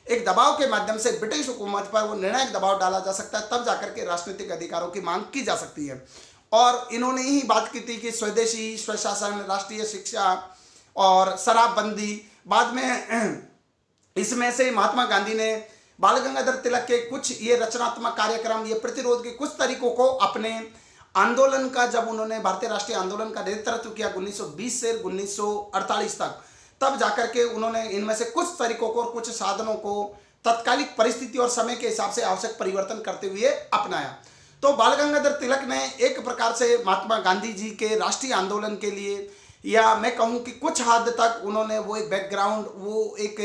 S1: एक दबाव के माध्यम से ब्रिटिश हुकूमत पर वो निर्णायक दबाव डाला जा सकता है, तब जाकर के राजनीतिक अधिकारों की मांग की जा सकती है। और इन्होंने ही बात की थी कि स्वदेशी, स्वशासन, राष्ट्रीय शिक्षा और शराबबंदी। बाद में इसमें से महात्मा गांधी ने बाल गंगाधर तिलक के कुछ ये रचनात्मक कार्यक्रम, ये प्रतिरोध के कुछ तरीकों को अपने आंदोलन का, जब उन्होंने भारतीय राष्ट्रीय आंदोलन का नेतृत्व किया 1920 से 1948 तक, तब जाकर के उन्होंने इनमें से कुछ तरीकों को और कुछ साधनों को तत्कालिक परिस्थिति और समय के हिसाब से आवश्यक परिवर्तन करते हुए अपनाया। तो बाल गंगाधर तिलक ने एक प्रकार से महात्मा गांधी जी के राष्ट्रीय आंदोलन के लिए, या मैं कहूँ कि कुछ हद तक उन्होंने वो एक बैकग्राउंड, वो एक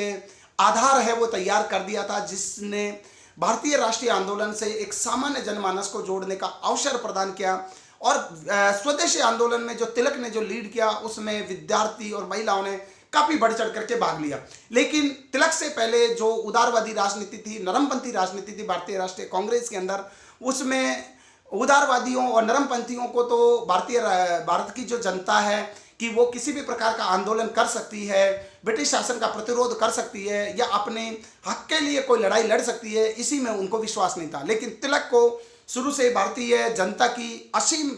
S1: आधार है वो तैयार कर दिया था, जिसने भारतीय राष्ट्रीय आंदोलन से एक सामान्य जनमानस को जोड़ने का अवसर प्रदान किया। और स्वदेशी आंदोलन में जो तिलक ने जो लीड किया उसमें विद्यार्थी और महिलाओं ने काफ़ी बढ़ चढ़ करके भाग लिया। लेकिन तिलक से पहले जो उदारवादी राजनीति थी, नरमपंथी राजनीति थी भारतीय राष्ट्रीय कांग्रेस के अंदर, उसमें उदारवादियों और नरमपंथियों को तो भारत की जो जनता है कि वो किसी भी प्रकार का आंदोलन कर सकती है, ब्रिटिश शासन का प्रतिरोध कर सकती है या अपने हक के लिए कोई लड़ाई लड़ सकती है, इसी में उनको विश्वास नहीं था। लेकिन तिलक को शुरू से भारतीय जनता की असीम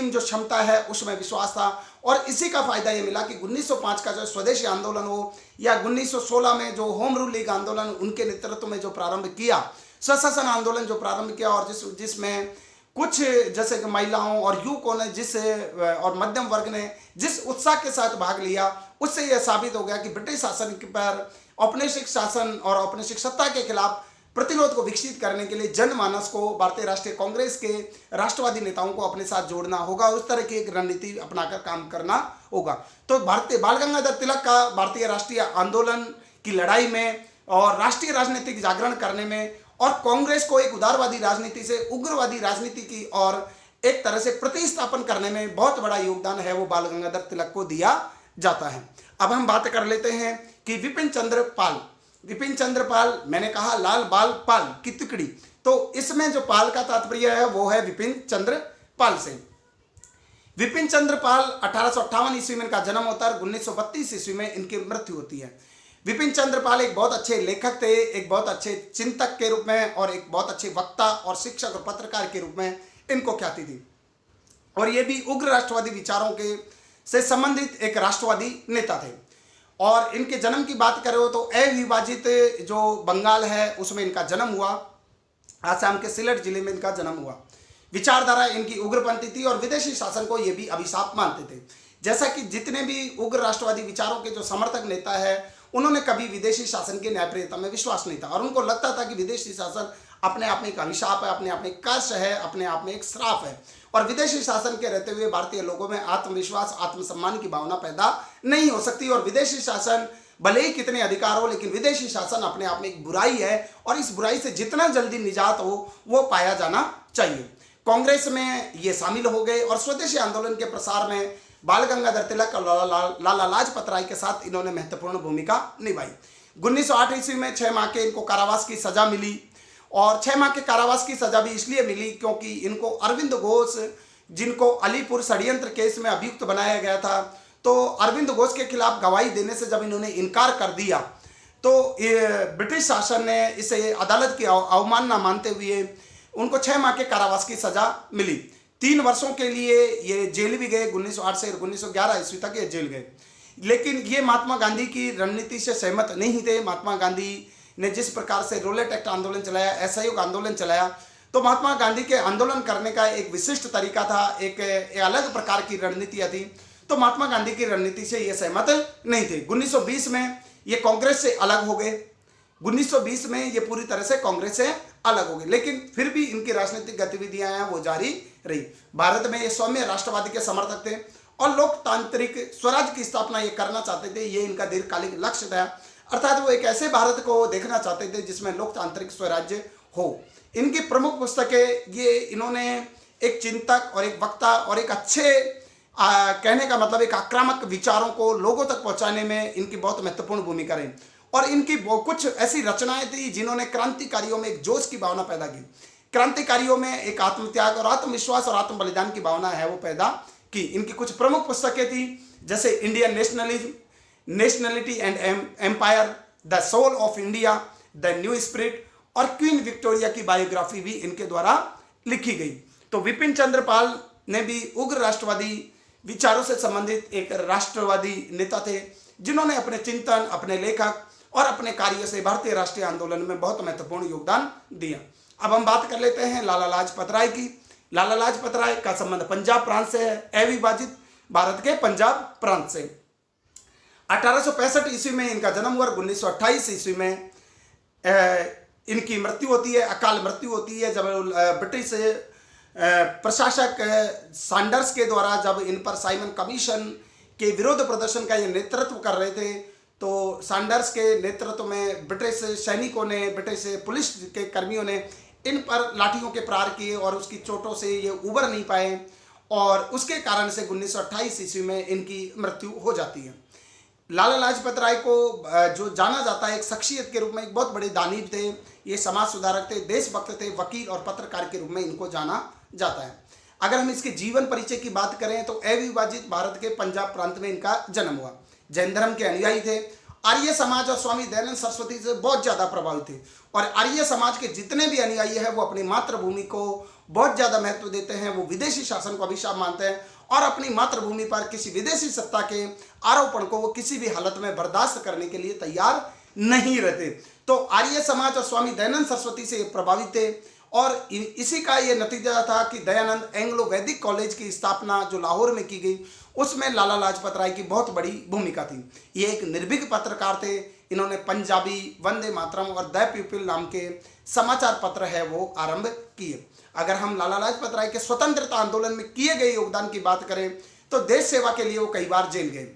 S1: जो क्षमता है उसमें विश्वास था। और इसी का फायदा ये मिला कि 1905 का जो स्वदेशी आंदोलन हो या 1916 में जो होम रूल लीग आंदोलन उनके नेतृत्व में जो प्रारंभ किया, स्वशासन आंदोलन जो प्रारंभ किया, और जिसमें कुछ जैसे कि महिलाओं और युवकों ने और मध्यम वर्ग ने जिस उत्साह के साथ भाग लिया, उससे यह साबित हो गया कि ब्रिटिश शासन पर औपनिवेशिक शासन और औपनिवेशिक सत्ता के खिलाफ प्रतिरोध को विकसित करने के लिए जनमानस को भारतीय राष्ट्रीय कांग्रेस के राष्ट्रवादी नेताओं को अपने साथ जोड़ना होगा, उस तरह की एक रणनीति अपनाकर काम करना होगा। तो बाल गंगाधर तिलक का भारतीय राष्ट्रीय आंदोलन की लड़ाई में और राष्ट्रीय राजनीतिक जागरण करने में और कांग्रेस को एक उदारवादी राजनीति से उग्रवादी राजनीति की और एक तरह से प्रतिस्थापन करने में बहुत बड़ा योगदान है वो बाल गंगाधर तिलक को दिया जाता है। अब हम बात कर लेते हैं कि विपिन चंद्र पाल, मैंने कहा लाल बाल पाल की टुकड़ी, तो इसमें जो पाल का तात्पर्य है वो है विपिन चंद्र पाल से। विपिन चंद्र पाल 1858 ईस्वी में इनका जन्म होता है, 1932 ईस्वी में इनकी मृत्यु होती है। विपिन चंद्र पाल एक बहुत अच्छे लेखक थे, एक बहुत अच्छे चिंतक के रूप में और एक बहुत अच्छे वक्ता और शिक्षक और पत्रकार के रूप में इनको ख्याति थी। और ये भी उग्र राष्ट्रवादी विचारों के से संबंधित एक राष्ट्रवादी नेता थे। और इनके जन्म की बात करें तो अविभाजित जो बंगाल है उसमें इनका जन्म हुआ, आसाम के सिलट जिले में इनका जन्म हुआ। विचारधारा इनकी उग्रपंथी थी और विदेशी शासन को ये भी अभिशाप मानते थे। जैसा कि जितने भी उग्र राष्ट्रवादी विचारों के जो समर्थक नेता है उन्होंने कभी विदेशी शासन की न्यायप्रियता में विश्वास नहीं था और उनको लगता था कि विदेशी शासन अपने आप में एक अभिशाप है, अपने आप में एक कर्ष है, अपने आप में एक श्राप है। और विदेशी शासन के रहते हुए भारतीय लोगों में आत्मविश्वास, आत्मसम्मान की भावना पैदा नहीं हो सकती। और विदेशी शासन भले ही कितने अधिकार हो, लेकिन विदेशी शासन अपने आप में एक बुराई है और इस बुराई से जितना जल्दी निजात हो वो पाया जाना चाहिए। कांग्रेस में ये शामिल हो गए और स्वदेशी आंदोलन के प्रसार में बाल गंगाधर तिलक और लाला लाजपत राय के साथ इन्होंने महत्वपूर्ण भूमिका निभाई। 1908 ईस्वी में 6 माह के इनको कारावास की सजा मिली और 6 माह के कारावास की सजा भी इसलिए मिली क्योंकि इनको अरविंद घोष, जिनको अलीपुर षड्यंत्र केस में अभियुक्त बनाया गया था, तो अरविंद घोष के खिलाफ गवाही देने से जब इन्होंने इनकार कर दिया तो ब्रिटिश शासन ने इसे अदालत की अवमानना मानते हुए उनको 6 माह के कारावास की सजा मिली। 3 वर्षों के लिए ये जेल भी गए, 1908 से 1911 ईस्वी तक ये जेल गए। लेकिन ये महात्मा गांधी की रणनीति से सहमत नहीं थे। महात्मा गांधी ने जिस प्रकार से रोलेट एक्ट आंदोलन चलाया, असहयोग आंदोलन चलाया, तो महात्मा गांधी के आंदोलन करने का एक विशिष्ट तरीका था, एक अलग प्रकार की रणनीतियाँ थी। तो महात्मा गांधी की रणनीति से ये सहमत नहीं थे। 1920 में ये कांग्रेस से अलग हो गए। 1920 में ये पूरी तरह से कांग्रेस से अलग हो गए, लेकिन फिर भी इनकी राजनीतिक गतिविधियां हैं वो जारी रही। भारत में ये सौम्य राष्ट्रवादी के समर्थक थे और लोकतांत्रिक स्वराज की स्थापना ये करना चाहते थे। ये इनका दीर्घकालिक लक्ष्य था, अर्थात वो एक ऐसे भारत को देखना चाहते थे जिसमें लोकतांत्रिक स्वराज्य हो। इनकी प्रमुख पुस्तकें, ये इन्होंने एक चिंतक और एक वक्ता और एक अच्छे कहने का मतलब एक आक्रामक विचारों को लोगों तक पहुंचाने में इनकी बहुत महत्वपूर्ण भूमिका रही। और इनकी कुछ ऐसी रचनाएं थी जिन्होंने क्रांतिकारियों में एक जोश की भावना पैदा की, क्रांतिकारियों में एक आत्मत्याग और आत्मविश्वास और आत्म बलिदान की भावना है वो पैदा की। इनकी कुछ प्रमुख पुस्तकें थी जैसे Indian nationalism, nationality and empire, the soul of India, the new spirit और क्वीन विक्टोरिया की बायोग्राफी भी इनके द्वारा लिखी गई। तो विपिन चंद्र पाल ने भी उग्र राष्ट्रवादी विचारों से संबंधित एक राष्ट्रवादी नेता थे जिन्होंने अपने चिंतन, अपने लेखक और अपने कार्य से भारतीय राष्ट्रीय आंदोलन में बहुत महत्वपूर्ण योगदान दिया। अब हम बात कर लेते हैं लाला लाजपत राय की। लाला लाजपत राय का संबंध पंजाब प्रांत से है, अविभाजित भारत के पंजाब प्रांत से। 1865 ईस्वी में इनका जन्म हुआ, 1928 ईस्वी में इनकी मृत्यु होती है, अकाल मृत्यु होती है जब ब्रिटिश प्रशासक सैंडर्स के द्वारा जब इन पर साइमन कमीशन के विरोध प्रदर्शन का ये नेतृत्व कर रहे थे, तो सैंडर्स के नेतृत्व में ब्रिटिश सैनिकों ने, ब्रिटिश पुलिस के कर्मियों ने इन पर लाठियों के प्रहार किए और उसकी चोटों से ये उबर नहीं पाए और उसके कारण से 1928 ईस्वी में इनकी मृत्यु हो जाती है। लाला लाजपत राय को जो जाना जाता है एक शख्सियत के रूप में, एक बहुत बड़े दानिव थे, ये समाज सुधारक थे, देशभक्त थे, वकील और पत्रकार के रूप में इनको जाना जाता है। अगर हम इसके जीवन परिचय की बात करें तो अविभाजित भारत के पंजाब प्रांत में इनका जन्म हुआ। जैन धर्म के अनुयायी थे, आर्य समाज और स्वामी दयानंद सरस्वती से बहुत ज़्यादा प्रभावित थे और आर्य समाज के जितने भी अनुयायी हैं वो अपनी मातृभूमि को बहुत ज़्यादा महत्व देते हैं। वो विदेशी शासन को अभिशाप मानते हैं और अपनी मातृभूमि पर किसी विदेशी सत्ता के आरोपण को वो किसी भी हालत में बर्दाश्त करने के लिए तैयार नहीं रहते। तो आर्य समाज और स्वामी दयानंद सरस्वती से प्रभावित थे और इसी का ये नतीजा था कि दयानंद एंग्लो वैदिक कॉलेज की स्थापना जो लाहौर में की गई उसमें लाला लाजपत राय की बहुत बड़ी भूमिका थी। ये एक निर्भीक पत्रकार थे। इन्होंने पंजाबी, वंदे मातरम और द पीपल नाम के समाचार पत्र है वो आरंभ किए। अगर हम लाला लाजपत राय के स्वतंत्रता आंदोलन में किए गए योगदान की बात करें तो देश सेवा के लिए वो कई बार जेल गए।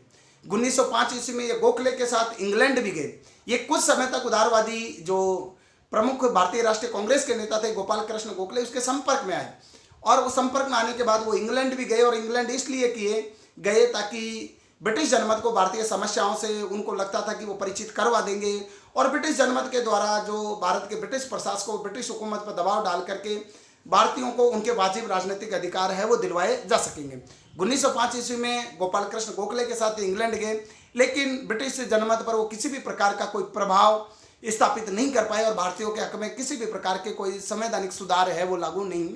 S1: 1905 ईस्वी में ये गोखले के साथ इंग्लैंड भी गए। ये कुछ समय तक उदारवादी जो प्रमुख भारतीय राष्ट्रीय कांग्रेस के नेता थे गोपाल कृष्ण गोखले उसके संपर्क में आए और उस संपर्क में आने के बाद वो इंग्लैंड भी गए और इंग्लैंड इसलिए गए ताकि ब्रिटिश जनमत को भारतीय समस्याओं से उनको लगता था कि वो परिचित करवा देंगे और ब्रिटिश जनमत के द्वारा जो भारत के ब्रिटिश प्रशासक को ब्रिटिश हुकूमत पर दबाव डाल करके भारतीयों को उनके वाजिब राजनीतिक अधिकार है वो दिलवाए जा सकेंगे। 1905 ईस्वी में गोपाल कृष्ण गोखले के साथ इंग्लैंड गए, लेकिन ब्रिटिश जनमत पर वो किसी भी प्रकार का कोई प्रभाव स्थापित नहीं कर पाए और भारतीयों के हक में किसी भी प्रकार के कोई संवैधानिक सुधार है वो लागू नहीं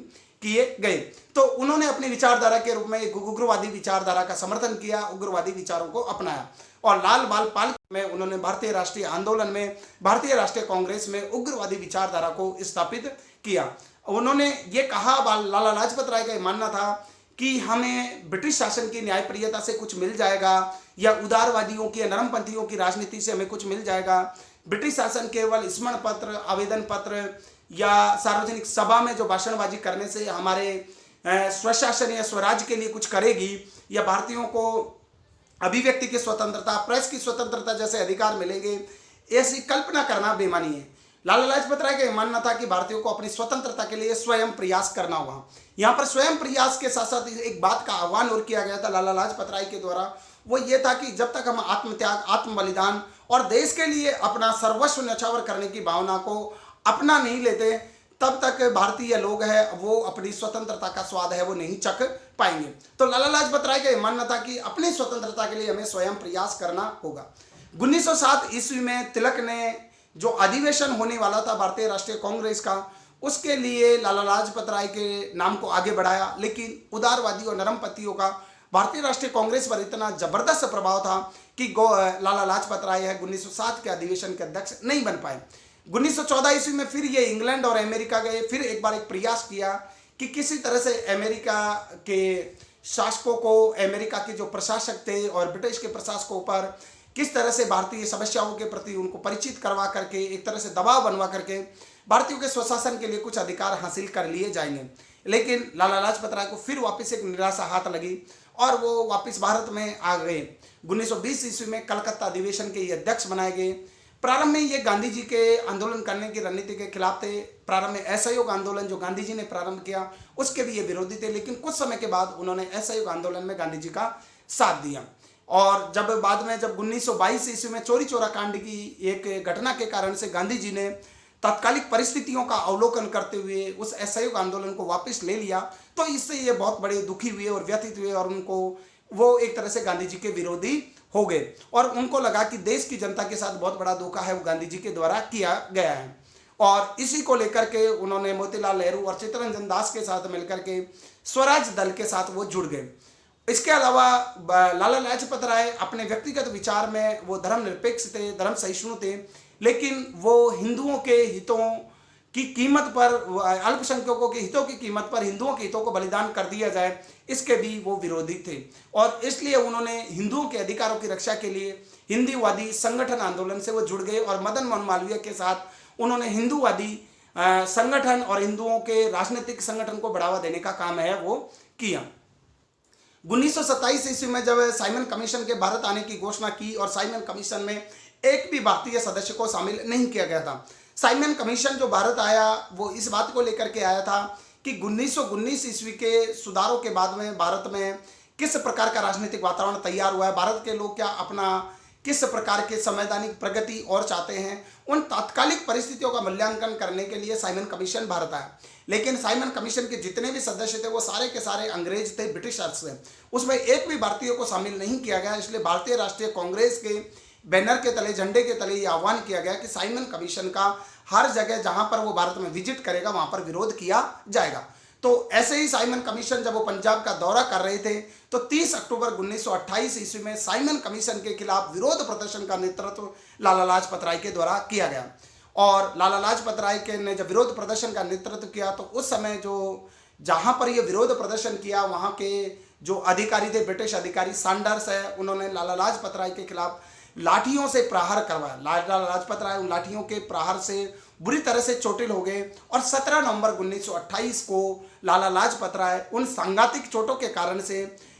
S1: किए गए। तो उन्होंने अपनी विचारधारा के रूप में एक उग्रवादी विचारधारा का समर्थन किया, उग्रवादी विचारों को अपनाया और लाल बाल पाल में उन्होंने भारतीय राष्ट्रीय आंदोलन में, भारतीय राष्ट्रीय कांग्रेस में उग्रवादी विचारधारा को स्थापित किया। उन्होंने ये कहा, लाला लाजपत राय का मानना था कि हमें ब्रिटिश शासन की न्यायप्रियता से कुछ मिल जाएगा या उदारवादियों की या नरमपंथियों की राजनीति से हमें कुछ मिल जाएगा। ब्रिटिश शासन केवल स्मरण पत्र, आवेदन पत्र या सार्वजनिक सभा में जो भाषणबाजी करने से हमारे स्वशासन या स्वराज के लिए कुछ करेगी या भारतीयों को अभिव्यक्ति की स्वतंत्रता, प्रेस की स्वतंत्रता जैसे अधिकार मिलेंगे, ऐसी कल्पना करना बेमानी है। लाला लाजपत राय का मानना था कि भारतीयों को अपनी स्वतंत्रता के लिए स्वयं प्रयास करना होगा। यहाँ पर स्वयं प्रयास के साथ साथ एक बात का आह्वान और किया गया था लाला लाजपत राय के द्वारा, वो ये था कि जब तक हम आत्मत्याग, आत्म बलिदान और देश के लिए अपना सर्वस्व न्यौछावर करने की भावना को अपना नहीं लेते, तब तक भारतीय लोग हैं वो अपनी स्वतंत्रता का स्वाद है वो नहीं चख पाएंगे। तो लाला लाजपत राय का मानना था कि अपनी स्वतंत्रता के लिए हमें स्वयं प्रयास करना होगा। 1907 ईस्वी में तिलक ने जो अधिवेशन होने वाला था भारतीय राष्ट्रीय कांग्रेस का, उसके लिए लाला लाजपत राय के नाम को आगे बढ़ाया, लेकिन उदारवादी और नरमपंथियों का भारतीय राष्ट्रीय कांग्रेस पर इतना जबरदस्त प्रभाव था कि लाला लाजपत राय है 1907 के अधिवेशन के अध्यक्ष नहीं बन पाए। 1914 ईस्वी में फिर ये इंग्लैंड और अमेरिका गए, फिर एक बार एक प्रयास किया कि किसी तरह से अमेरिका के शासकों को, अमेरिका के जो प्रशासक थे और ब्रिटिश के प्रशासकों पर किस तरह से भारतीय समस्याओं के प्रति उनको परिचित करवा करके, एक तरह से दबाव बनवा करके भारतीयों के स्वशासन के लिए कुछ अधिकार हासिल कर लिए जाएंगे। लेकिन लाला लाजपत राय को फिर वापस एक निराशा हाथ लगी और वो वापस भारत में आ गए। 1920 ईस्वी में कलकत्ता अधिवेशन के ये अध्यक्ष बनाए गए। प्रारंभ में ये गांधी जी के आंदोलन करने की रणनीति के खिलाफ थे। प्रारंभ में असहयोग आंदोलन जो गांधी जी ने प्रारंभ किया उसके भी ये विरोधी थे, लेकिन कुछ समय के बाद उन्होंने असहयोग आंदोलन में गांधी जी का साथ दिया। और जब बाद में 1922 ईस्वी में चोरी चोरा कांड की एक घटना के कारण से गांधी जी ने तात्कालिक परिस्थितियों का अवलोकन करते हुए उस असहयोग आंदोलन को वापस ले लिया, तो इससे ये बहुत बड़े दुखी हुए और व्यथित हुए और उनको वो एक तरह से गांधी जी के विरोधी हो गए और उनको लगा कि देश की जनता के साथ बहुत बड़ा धोखा है वो गांधी जी के द्वारा किया गया है। और इसी को लेकर के उन्होंने मोतीलाल नेहरू और चित्तरंजन दास के साथ मिलकर के स्वराज दल के साथ वो जुड़ गए। इसके अलावा लाला लाजपत राय अपने व्यक्तिगत विचार में वो धर्मनिरपेक्ष थे, धर्म सहिष्णु थे, लेकिन वो हिंदुओं के हितों की कीमत पर, अल्पसंख्यकों के हितों की कीमत पर हिंदुओं के हितों को बलिदान कर दिया जाए, इसके भी वो विरोधी थे। और इसलिए उन्होंने हिंदुओं के अधिकारों की रक्षा के लिए हिंदूवादी संगठन आंदोलन से वो जुड़ गए और मदन मोहन मालवीय के साथ उन्होंने हिंदूवादी संगठन और हिंदुओं के राजनीतिक संगठन को बढ़ावा देने का काम है वो किया। 1927 ईस्वी में जब साइमन कमीशन के भारत आने की घोषणा की और साइमन कमीशन में एक भी भारतीय सदस्य को शामिल नहीं किया गया था। साइमन कमीशन जो भारत आया वो इस बात को लेकर के आया था कि 1919 ईस्वी के सुधारों के बाद में भारत में किस प्रकार का राजनीतिक वातावरण तैयार हुआ है, भारत के लोग क्या अपना किस प्रकार के संवैधानिक प्रगति और चाहते हैं, उन तात्कालिक परिस्थितियों का मूल्यांकन करने के लिए साइमन कमीशन भारत आया। लेकिन साइमन कमीशन के जितने भी सदस्य थे वो सारे के सारे अंग्रेज थे, ब्रिटिशर्स थे, उसमें एक भी भारतीय को शामिल नहीं किया गया। इसलिए भारतीय राष्ट्रीय कांग्रेस के बैनर के तले, झंडे के तले ये आह्वान किया गया कि साइमन कमीशन का हर जगह जहां पर वो भारत में विजिट करेगा वहां पर विरोध किया जाएगा। तो ऐसे ही साइमन कमीशन जब वो पंजाब का दौरा कर रहे थे तो 30 अक्टूबर 1928 ईस्वी में साइमन कमीशन के खिलाफ विरोध प्रदर्शन का नेतृत्व लाला लाजपत राय के द्वारा किया गया। और लाला लाजपत राय के ने जब विरोध प्रदर्शन का नेतृत्व किया तो उस समय जो जहां पर ये विरोध प्रदर्शन किया वहां के जो अधिकारी थे, ब्रिटिश अधिकारी सैंडर्स है, उन्होंने लाला लाजपत राय के खिलाफ लाठियों से प्रहार करवाया। लाला लाजपत राय उन लाठियों के प्रहार से बुरी तरह से चोटिल हो गए और 17 नवंबर 1928 को लाला लाजपत राय उन सांघातिक चोटों के कारण से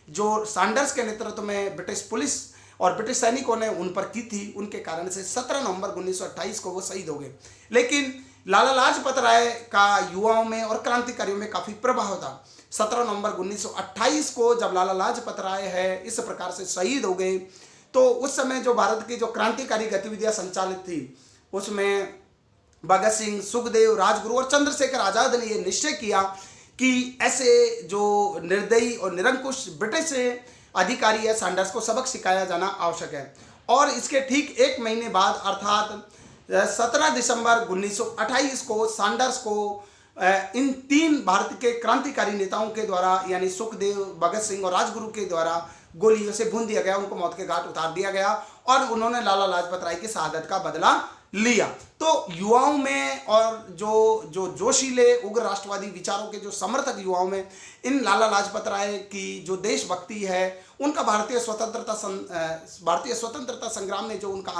S1: जो सैंडर्स के नेतृत्व में ब्रिटिश पुलिस और ब्रिटिश सैनिकों ने उन पर की थी, उनके कारण से 17 नवंबर 1928 को वो शहीद हो गए। लेकिन लाला लाजपत राय का युवाओं में और क्रांतिकारियों में काफ़ी प्रभाव था। 17 नवंबर 1928 को जब लाला लाजपत राय है इस प्रकार से शहीद हो गए तो उस समय जो भारत की जो क्रांतिकारी गतिविधियां संचालित थी उसमें भगत सिंह, सुखदेव, राजगुरु और चंद्रशेखर आजाद ने यह निश्चय किया कि ऐसे जो निर्दयी और निरंकुश ब्रिटिश अधिकारी है सैंडर्स को सबक सिखाया जाना आवश्यक है। और इसके ठीक एक महीने बाद अर्थात 17 दिसंबर 1928 को सैंडर्स को इन 3 भारत के क्रांतिकारी नेताओं के द्वारा यानी सुखदेव, भगत सिंह और राजगुरु के द्वारा गोलियों से भून दिया गया, उनको मौत के घाट उतार दिया गया और उन्होंने लाला लाजपत राय की शहादत का बदला लिया। तो युवाओं में और जो जोशीले उग्र राष्ट्रवादी विचारों के जो समर्थक युवाओं में इन लाला लाजपत राय की जो देशभक्ति है, उनका भारतीय स्वतंत्रता संग्राम में जो उनका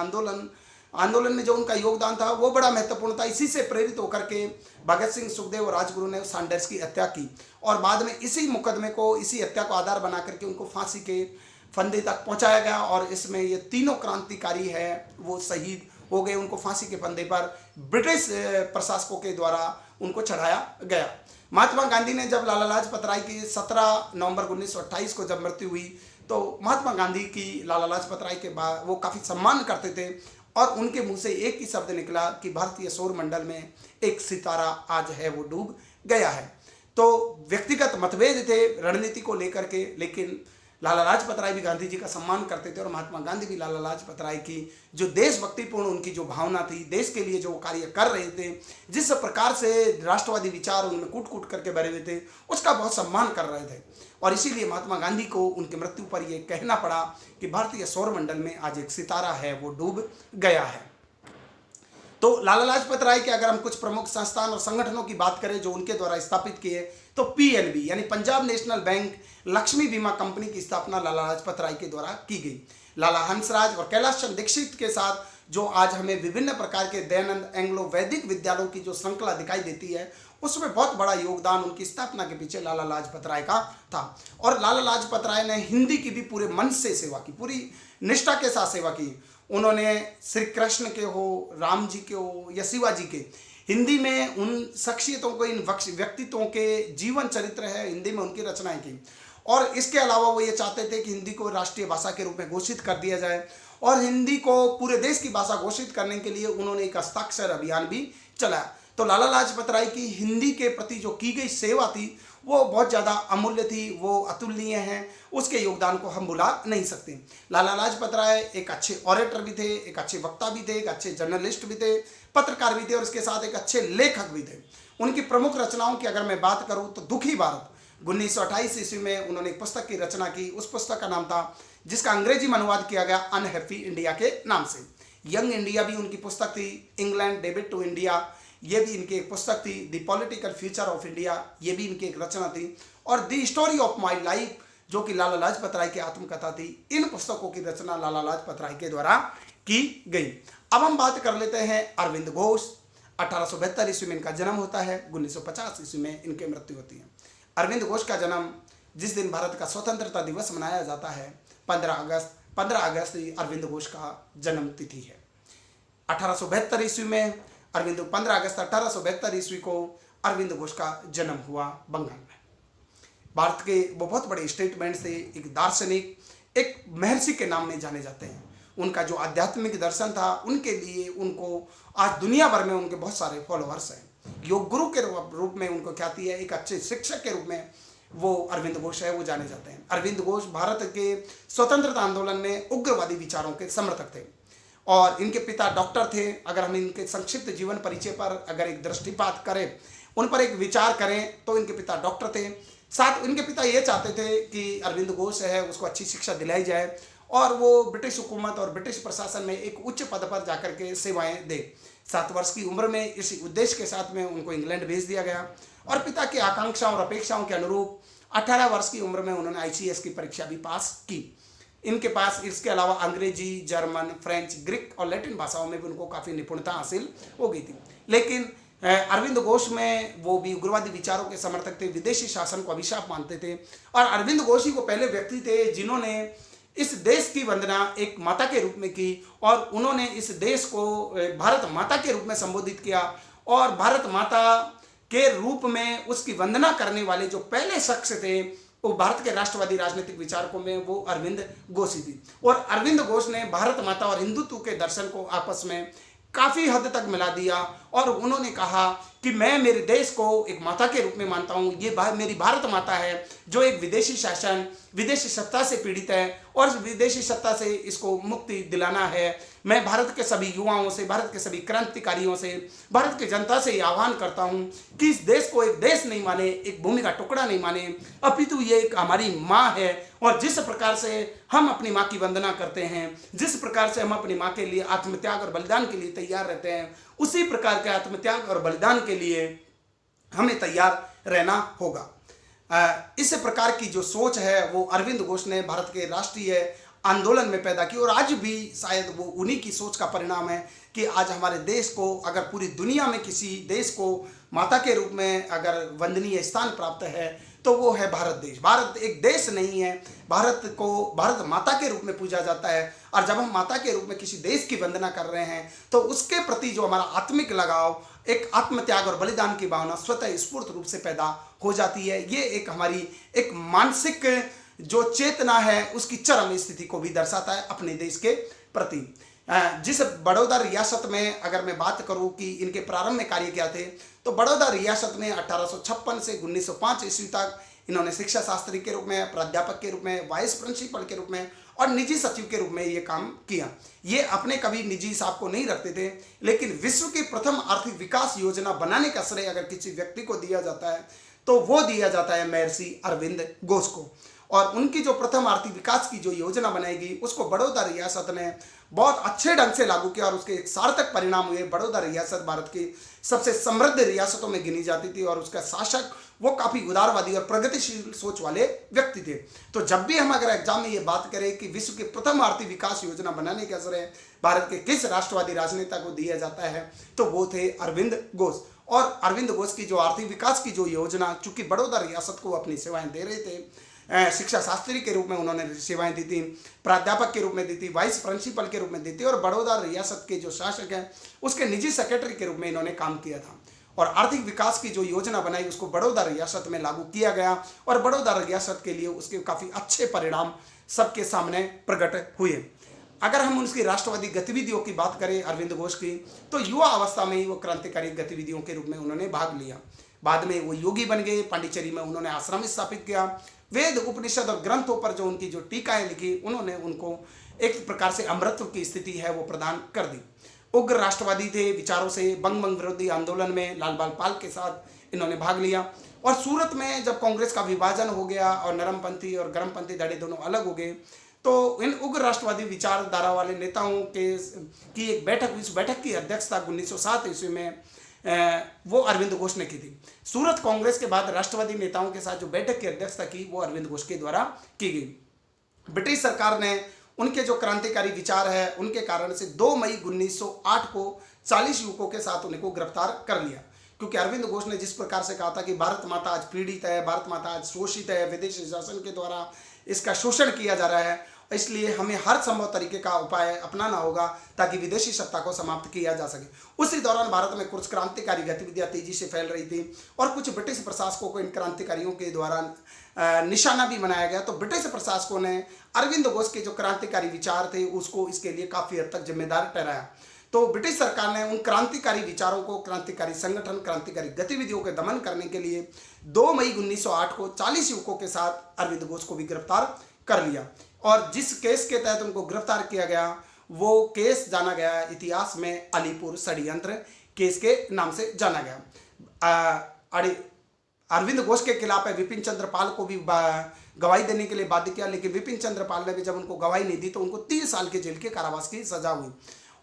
S1: आंदोलन में जो उनका योगदान था वो बड़ा महत्वपूर्ण था। इसी से प्रेरित होकर के भगत सिंह, सुखदेव और राजगुरु ने सैंडर्स की हत्या की और बाद में इसी मुकदमे को, इसी हत्या को आधार बना करके उनको फांसी के फंदे तक पहुंचाया गया और इसमें ये तीनों क्रांतिकारी है वो शहीद हो गए। उनको फांसी के फंदे पर ब्रिटिश प्रशासकों के द्वारा उनको चढ़ाया गया। महात्मा गांधी ने जब लाला लाजपत राय की 17 नवंबर 1928 को जब मृत्यु हुई तो महात्मा गांधी की लाला लाजपत राय के बाद वो काफ़ी सम्मान करते थे और उनके मुंह से एक ही शब्द निकला कि भारतीय सौर मंडल में एक सितारा आज है वो डूब गया है। तो व्यक्तिगत मतभेद थे रणनीति को लेकर के, लेकिन लाला लाजपत राय भी गांधी जी का सम्मान करते थे और महात्मा गांधी भी लाला लाजपत राय की जो देशभक्तिपूर्ण उनकी जो भावना थी, देश के लिए जो कार्य कर रहे थे, जिस प्रकार से राष्ट्रवादी विचार उनमें कूट कूट करके भरे हुए थे, उसका बहुत सम्मान कर रहे थे। और इसीलिए महात्मा गांधी को उनकी मृत्यु पर यह कहना पड़ा कि भारतीय सौरमंडल में आज एक सितारा है वो डूब गया है। तो लाला लाजपत राय के अगर हम कुछ प्रमुख संस्थान और संगठनों की बात करें जो उनके द्वारा स्थापित किए, तो पीएनबी यानी पंजाब नेशनल बैंक लक्ष्मी बीमा कंपनी की स्थापना लाला लाजपत राय के द्वारा की गई। लाला हंसराज और कैलाश चंद्र दीक्षित के साथ जो आज हमें विभिन्न प्रकार के दयानंद एंग्लो वैदिक विद्यालयों की जो श्रृंखला दिखाई देती है, उसमें बहुत बड़ा योगदान उनकी स्थापना के पीछे लाला लाजपत राय का था। और लाला लाजपत राय ने हिंदी की भी पूरे मन से सेवा की, पूरी निष्ठा के साथ सेवा की। उन्होंने श्री कृष्ण के हो, राम जी के हो या शिवाजी के, हिंदी में उन शख्सियतों को, इन व्यक्तित्वों के जीवन चरित्र है, हिंदी में उनकी रचनाएं की। और इसके अलावा वो ये चाहते थे कि हिंदी को राष्ट्रीय भाषा के रूप में घोषित कर दिया जाए और हिंदी को पूरे देश की भाषा घोषित करने के लिए उन्होंने एक हस्ताक्षर अभियान भी चलाया। तो लाला लाजपत राय की हिंदी के प्रति जो की गई सेवा थी वो बहुत ज़्यादा अमूल्य थी, वो अतुलनीय है, उसके योगदान को हम भुला नहीं सकते। लाला लाजपत राय एक अच्छे ऑरेटर भी थे, एक अच्छे वक्ता भी थे, एक अच्छे जर्नलिस्ट भी थे, पत्रकार भी थे और इसके साथ एक अच्छे लेखक भी थे। उनकी प्रमुख रचनाओं की अगर मैं बात करूं तो दुखी भारत 1928 ईस्वी में उन्होंने एक पुस्तक की रचना की। उस पुस्तक का नाम था, जिसका अंग्रेजी में अनुवाद किया गया अनहैप्पी इंडिया के नाम से। यंग इंडिया भी उनकी पुस्तक थी। इंग्लैंड डेबिट टू इंडिया ये भी इनकी एक पुस्तक थी। The political future of India ये भी इनकी एक रचना थी। और the story of my life जो कि लाला लाजपत राय की आत्मकथा थी, इन पुस्तकों की रचना लाला लाजपत राय के द्वारा की गई। अब हम बात कर लेते हैं अरविंद घोष। 1872 ईस्वी में इनका जन्म होता है, 1950 ईस्वी में इनकी मृत्यु होती है। अरविंद घोष का जन्म जिस दिन भारत का स्वतंत्रता दिवस मनाया जाता है 15 अगस्त अरविंद घोष का जन्म तिथि है। 1872 ईस्वी में 15 अगस्त 1872 ईस्वी को अरविंद घोष का जन्म हुआ बंगाल में। भारत के वो बहुत बड़े स्टेटमेंट से एक दार्शनिक, एक महर्षि के नाम में जाने जाते हैं। उनका जो आध्यात्मिक दर्शन था, उनके लिए उनको आज दुनिया भर में उनके बहुत सारे फॉलोअर्स हैं। योग गुरु के रूप में उनको ख्याति है, एक अच्छे शिक्षक के रूप में वो अरविंद घोष है वो जाने जाते हैं। अरविंद घोष भारत के स्वतंत्रता आंदोलन में उग्रवादी विचारों के समर्थक थे और इनके पिता डॉक्टर थे। अगर हम इनके संक्षिप्त जीवन परिचय पर अगर एक दृष्टिपात करें, उन पर एक विचार करें, तो इनके पिता डॉक्टर थे। साथ इनके पिता ये चाहते थे कि अरविंद घोष है उसको अच्छी शिक्षा दिलाई जाए और वो ब्रिटिश हुकूमत और ब्रिटिश प्रशासन में एक उच्च पद पर जाकर के सेवाएं दे। 7 वर्ष की उम्र में इसी उद्देश्य के साथ में उनको इंग्लैंड भेज दिया गया और पिता की आकांक्षाओं और अपेक्षाओं के अनुरूप 18 वर्ष की उम्र में उन्होंने ICS की परीक्षा भी पास की। इनके पास इसके अलावा अंग्रेजी, जर्मन, फ्रेंच, ग्रीक और लैटिन भाषाओं में भी उनको काफ़ी निपुणता हासिल हो गई थी। लेकिन अरविंद घोष में वो भी उग्रवादी विचारों के समर्थक थे, विदेशी शासन को अभिशाप मानते थे और अरविंद घोष ही वो पहले व्यक्ति थे जिन्होंने इस देश की वंदना एक माता के रूप में की और उन्होंने इस देश को भारत माता के रूप में संबोधित किया और भारत माता के रूप में उसकी वंदना करने वाले जो पहले शख्स थे वो भारत के राष्ट्रवादी राजनीतिक विचारकों में वो अरविंद घोष ही थी। और अरविंद घोष ने भारत माता और हिंदुत्व के दर्शन को आपस में काफ़ी हद तक मिला दिया और उन्होंने कहा कि मैं मेरे देश को एक माता के रूप में मानता हूँ। ये मेरी भारत माता है जो एक विदेशी शासन, विदेशी सत्ता से पीड़ित है और विदेशी सत्ता से इसको मुक्ति दिलाना है। मैं भारत के सभी युवाओं से, भारत के सभी क्रांतिकारियों से, भारत की जनता से ये आह्वान करता हूँ कि इस देश को एक देश नहीं माने, एक भूमि का टुकड़ा नहीं माने, अपितु ये एक हमारी माँ है। और जिस प्रकार से हम अपनी माँ की वंदना करते हैं, जिस प्रकार से हम अपनी माँ के लिए आत्मत्याग और बलिदान के लिए तैयार रहते हैं, उसी प्रकार के आत्मत्याग और बलिदान के लिए हमें तैयार रहना होगा। इस प्रकार की जो सोच है वो अरविंद घोष ने भारत के राष्ट्रीय आंदोलन में पैदा की और आज भी शायद वो उन्हीं की सोच का परिणाम है कि आज हमारे देश को, अगर पूरी दुनिया में किसी देश को माता के रूप में अगर वंदनीय स्थान प्राप्त है तो वो है भारत देश। भारत एक देश नहीं है, भारत को भारत माता के रूप में पूजा जाता है। और जब हम माता के रूप में किसी देश की वंदना कर रहे हैं तो उसके प्रति जो हमारा आत्मिक लगाव, एक आत्मत्याग और बलिदान की भावना स्वतः स्फूर्त रूप से पैदा हो जाती है। ये एक हमारी एक मानसिक जो चेतना है उसकी चरम स्थिति को भी दर्शाता है अपने देश के प्रति। जिस बड़ौदा रियासत में अगर मैं बात करूं कि इनके प्रारंभ में कार्य क्या थे, तो बड़ौदा रियासत में 1856 से 1905 ईस्वी तक इन्होंने शिक्षा शास्त्री के रूप में, प्राध्यापक के रूप में, वाइस प्रिंसिपल के रूप में और निजी सचिव के रूप में ये काम किया। ये अपने कभी निजी साहब को नहीं रखते थे, लेकिन विश्व की प्रथम आर्थिक विकास योजना बनाने का श्रेय अगर किसी व्यक्ति को दिया जाता है तो वो दिया जाता है महर्षि अरविंद घोष को। और उनकी जो प्रथम आर्थिक विकास की जो योजना बनाई गई उसको बड़ौदा रियासत ने बहुत अच्छे ढंग से लागू किया और उसके एक सार्थक परिणाम हुए। बड़ौदा रियासत भारत की सबसे समृद्ध रियासतों में गिनी जाती थी और उसका शासक वो काफ़ी उदारवादी और प्रगतिशील सोच वाले व्यक्ति थे। तो जब भी हम अगर एग्जाम में ये बात करें कि विश्व की प्रथम आर्थिक विकास योजना बनाने के असर भारत के किस राष्ट्रवादी राजनेता को दिया जाता है तो वो थे अरविंद घोष। और अरविंद घोष की जो आर्थिक विकास की जो योजना, चूंकि बड़ौदा रियासत को अपनी सेवाएं दे रहे थे, शिक्षा शास्त्री के रूप में उन्होंने सेवाएं दी थी, प्राध्यापक के रूप में दी थी, वाइस प्रिंसिपल के रूप में दी थी और बड़ौदा रियासत के जो शासक हैं उसके निजी सेक्रेटरी के रूप में इन्होंने काम किया था। और आर्थिक विकास की जो योजना बनाई उसको बड़ौदा रियासत में लागू किया गया और बड़ौदा रियासत के लिए उसके काफ़ी अच्छे परिणाम सबके सामने प्रकट हुए। अगर हम उसकी राष्ट्रवादी गतिविधियों की बात करें अरविंद घोष की, तो युवा अवस्था में ही वो क्रांतिकारी गतिविधियों के रूप में उन्होंने भाग लिया। बाद में वो योगी बन गए, पांडिचेरी में उन्होंने आश्रम स्थापित किया, वेद उपनिषद और ग्रंथों पर जो उनकी जो टीकाएं लिखी उन्होंने उनको एक प्रकार से अमृतत्व की स्थिति है वो प्रदान कर दी। उग्र राष्ट्रवादी थे विचारों से, बंग विरोधी आंदोलन में लाल बाल पाल के साथ इन्होंने भाग लिया। और सूरत में जब कांग्रेस का विभाजन हो गया और नरमपंथी और गर्मपंथी धड़े दोनों अलग हो गए तो इन उग्र राष्ट्रवादी विचारधारा वाले नेताओं की एक बैठक, इस बैठक की अध्यक्षता 1907 ईस्वी में वो अरविंद घोष ने की थी। सूरत कांग्रेस के बाद राष्ट्रवादी नेताओं के साथ जो बैठक की अध्यक्षता की वो अरविंद घोष के द्वारा की गई। ब्रिटिश सरकार ने उनके जो क्रांतिकारी विचार है उनके कारण से 2 मई 1908 को 40 युवकों के साथ उनको गिरफ्तार कर लिया, क्योंकि अरविंद घोष ने जिस प्रकार से कहा था कि भारत माता आज पीड़ित है, भारत माता आज शोषित है, विदेशी शासन के द्वारा इसका शोषण किया जा रहा है, इसलिए हमें हर संभव तरीके का उपाय अपनाना होगा ताकि विदेशी सत्ता को समाप्त किया जा सके। उसी दौरान भारत में कुछ क्रांतिकारी गतिविधियां तेजी से फैल रही थी और कुछ ब्रिटिश प्रशासकों को इन क्रांतिकारियों के द्वारा निशाना भी बनाया गया। तो ब्रिटिश प्रशासकों ने अरविंद घोष के जो क्रांतिकारी विचार थे उसको इसके लिए काफ़ी हद तक जिम्मेदार ठहराया। तो ब्रिटिश सरकार ने उन क्रांतिकारी विचारों को, क्रांतिकारी संगठन, क्रांतिकारी गतिविधियों के दमन करने के लिए 2 मई 1908 को 40 युवकों के साथ अरविंद घोष को भी गिरफ्तार कर लिया। और जिस केस के तहत उनको गिरफ्तार किया गया वो केस जाना गया इतिहास में अलीपुर षड्यंत्र केस के नाम से जाना गया। अरविंद घोष के खिलाफ विपिन चंद्र पाल को भी गवाही देने के लिए बाध्य किया, लेकिन विपिन चंद्र पाल ने भी जब उनको गवाही नहीं दी तो उनको 30 साल के जेल के कारावास की सजा हुई।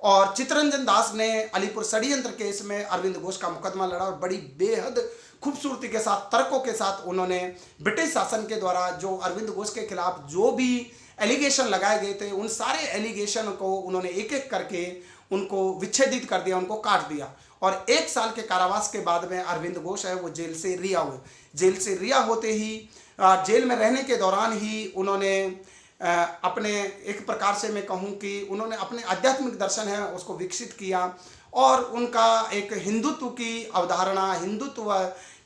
S1: और चित्तरंजन दास ने अलीपुर षड्यंत्र केस में अरविंद घोष का मुकदमा लड़ा और बड़ी बेहद खूबसूरती के साथ, तर्कों के साथ उन्होंने ब्रिटिश शासन के द्वारा जो अरविंद घोष के खिलाफ जो भी एलिगेशन लगाए गए थे उन सारे एलिगेशन को उन्होंने एक एक करके उनको विच्छेदित कर दिया, उनको काट दिया। और 1 साल के कारावास के बाद में अरविंद घोष है वो जेल से रिहा हुए। जेल से रिहा होते ही जेल में रहने के दौरान ही उन्होंने अपने, एक प्रकार से मैं कहूँ कि उन्होंने अपने आध्यात्मिक दर्शन है उसको विकसित किया और उनका एक हिंदुत्व की अवधारणा, हिंदुत्व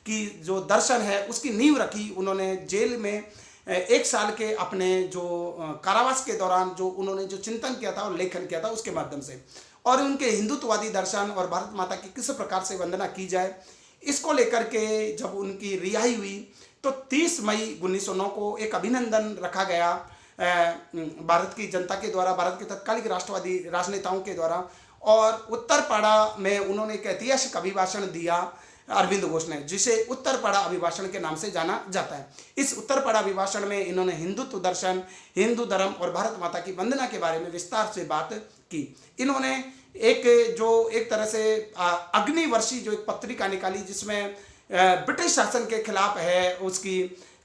S1: की जो दर्शन है उसकी नींव रखी। उन्होंने जेल में 1 साल के अपने जो कारावास के दौरान जो उन्होंने जो चिंतन किया था और लेखन किया था उसके माध्यम से, और उनके हिंदुत्ववादी दर्शन और भारत माता की किस प्रकार से वंदना की जाए इसको लेकर के जब उनकी रिहाई हुई तो 30 मई 1909 को एक अभिनंदन रखा गया भारत की जनता के द्वारा, भारत के तत्कालिक राष्ट्रवादी राजनेताओं के द्वारा। और उत्तरपाड़ा में उन्होंने एक ऐतिहासिक अभिभाषण दिया अरविंद घोष ने, जिसे उत्तरपाड़ा अभिभाषण के नाम से जाना जाता है। इस उत्तरपाड़ा अभिभाषण में इन्होंने हिंदुत्व दर्शन, हिंदू धर्म और भारत माता की वंदना के बारे में विस्तार से बात की। इन्होंने एक तरह से अग्निवर्षी जो एक पत्रिका निकाली, जिसमें ब्रिटिश शासन के खिलाफ है उसकी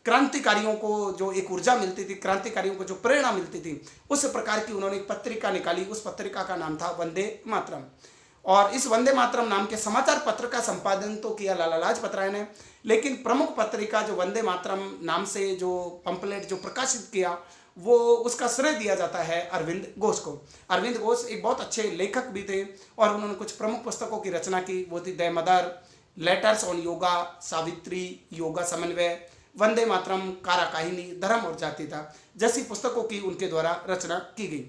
S1: क्रांतिकारियों को जो एक ऊर्जा मिलती थी, क्रांतिकारियों को जो प्रेरणा मिलती थी, उस प्रकार की उन्होंने एक पत्रिका निकाली। उस पत्रिका का नाम था वंदे मातरम। और इस वंदे मातरम नाम के समाचार पत्र का संपादन तो किया लाला लाजपत राय ने, लेकिन प्रमुख पत्रिका जो वंदे मातरम नाम से जो पंपलेट जो प्रकाशित किया, वो उसका श्रेय दिया जाता है अरविंद घोष को। अरविंद घोष एक बहुत अच्छे लेखक भी थे और उन्होंने कुछ प्रमुख पुस्तकों की रचना की। वो थी the mother, letters on yoga, Savitri, yoga समन्वय, वंदे मातरम, कारा काहिनी, धर्म और जातीयता जैसी पुस्तकों की उनके द्वारा रचना की गई।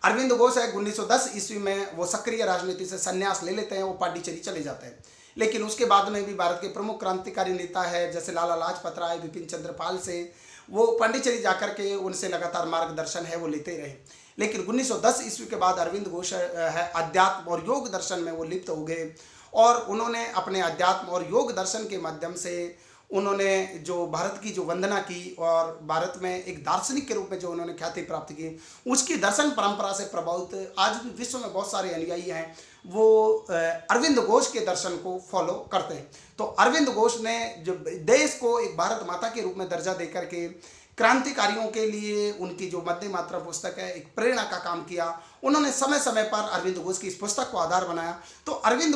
S1: अरविंद घोष है 1910 ईस्वी में वो सक्रिय राजनीति से संन्यास ले लेते हैं, वो पांडिचेरी चले जाते हैं। लेकिन उसके बाद में भी भारत के प्रमुख क्रांतिकारी नेता है जैसे लाला लाजपत राय, विपिन चंद्र पाल से वो पांडिचेरी जाकर के उनसे लगातार मार्गदर्शन है वो लेते रहे। लेकिन 1910 ईस्वी के बाद अरविंद घोष है अध्यात्म और योग दर्शन में वो लिप्त हो गए और उन्होंने अपने अध्यात्म और योग दर्शन के माध्यम से उन्होंने जो भारत की जो वंदना की और भारत में एक दार्शनिक के रूप में जो उन्होंने ख्याति प्राप्त की, उसकी दर्शन परंपरा से प्रभावित आज भी विश्व में बहुत सारे अनुयायी हैं वो अरविंद घोष के दर्शन को फॉलो करते हैं। तो अरविंद घोष ने जो देश को एक भारत माता के रूप में दर्जा देकर के क्रांतिकारियों के लिए उनकी जो वंदे मातरम पुस्तक है एक प्रेरणा का काम किया। उन्होंने समय समय पर अरविंद घोष की इस पुस्तक को आधार बनाया। तो अरविंद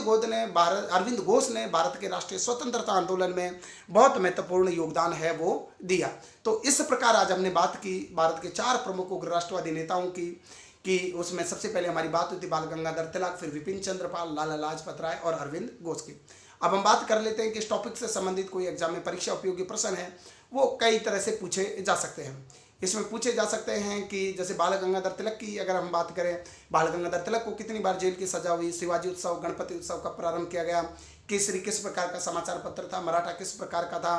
S1: घोष ने भारत के राष्ट्रीय स्वतंत्रता आंदोलन में बहुत महत्वपूर्ण योगदान है वो दिया। तो इस प्रकार आज हमने बात की भारत के 4 प्रमुख उग्र राष्ट्रवादी नेताओं की उसमें सबसे पहले हमारी बात हुई थी बाल गंगाधर तिलक, फिर विपिन चंद्र पाल, लाला लाजपत राय और अरविंद घोष की। अब हम बात कर लेते हैं कि इस टॉपिक से संबंधित कोई एग्जाम में परीक्षा उपयोगी प्रश्न है वो कई तरह से पूछे जा सकते हैं। इसमें पूछे जा सकते हैं कि जैसे बाल गंगाधर तिलक की अगर हम बात करें, बाल गंगाधर तिलक को कितनी बार जेल की सजा हुई, शिवाजी उत्सव, गणपति उत्सव कब प्रारंभ किया गया, केसरी किस प्रकार का समाचार पत्र था, मराठा किस प्रकार का था,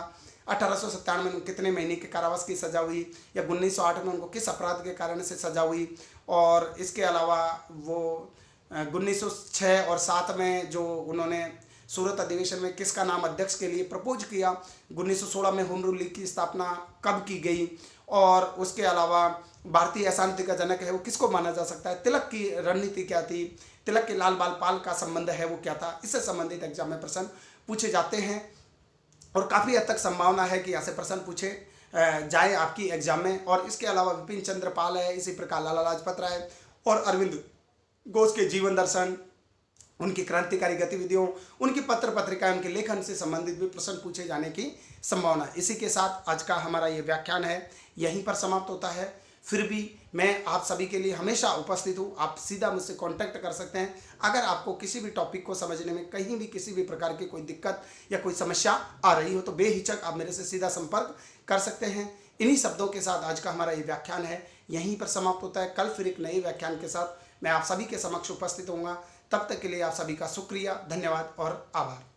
S1: 1897 में कितने महीने के कारावास की सजा हुई, या 1908 में उनको किस अपराध के कारण से सजा हुई, और इसके अलावा वो 1906 और 7 में जो उन्होंने सूरत अधिवेशन में किसका नाम अध्यक्ष के लिए प्रपोज किया, 1916 में होम रूल लीग की स्थापना कब की गई, और उसके अलावा भारतीय अशांति का जनक है वो किसको माना जा सकता है, तिलक की रणनीति क्या थी, तिलक के लाल बाल पाल का संबंध है वो क्या था, इससे संबंधित एग्जाम में प्रश्न पूछे जाते हैं और काफ़ी हद तक संभावना है कि यहाँ से प्रश्न पूछे जाए आपकी एग्जाम में। और इसके अलावा विपिन चंद्र पाल है, इसी प्रकार लाला लाजपत राय और अरविंद घोष के जीवन दर्शन, उनकी क्रांतिकारी गतिविधियों, उनकी पत्र पत्रिकाएं, उनके लेखन से संबंधित भी प्रश्न पूछे जाने की संभावना। इसी के साथ आज का हमारा ये व्याख्यान है यहीं पर समाप्त होता है। फिर भी मैं आप सभी के लिए हमेशा उपस्थित हूँ, आप सीधा मुझसे कांटेक्ट कर सकते हैं। अगर आपको किसी भी टॉपिक को समझने में कहीं भी किसी भी प्रकार की कोई दिक्कत या कोई समस्या आ रही हो तो बेहिचक आप मेरे से सीधा संपर्क कर सकते हैं। इन्हीं शब्दों के साथ आज का हमारा ये व्याख्यान है यहीं पर समाप्त होता है। कल फिर एक नए व्याख्यान के साथ मैं आप सभी के समक्ष उपस्थित होऊंगा। तब तक के लिए आप सभी का शुक्रिया, धन्यवाद और आभार।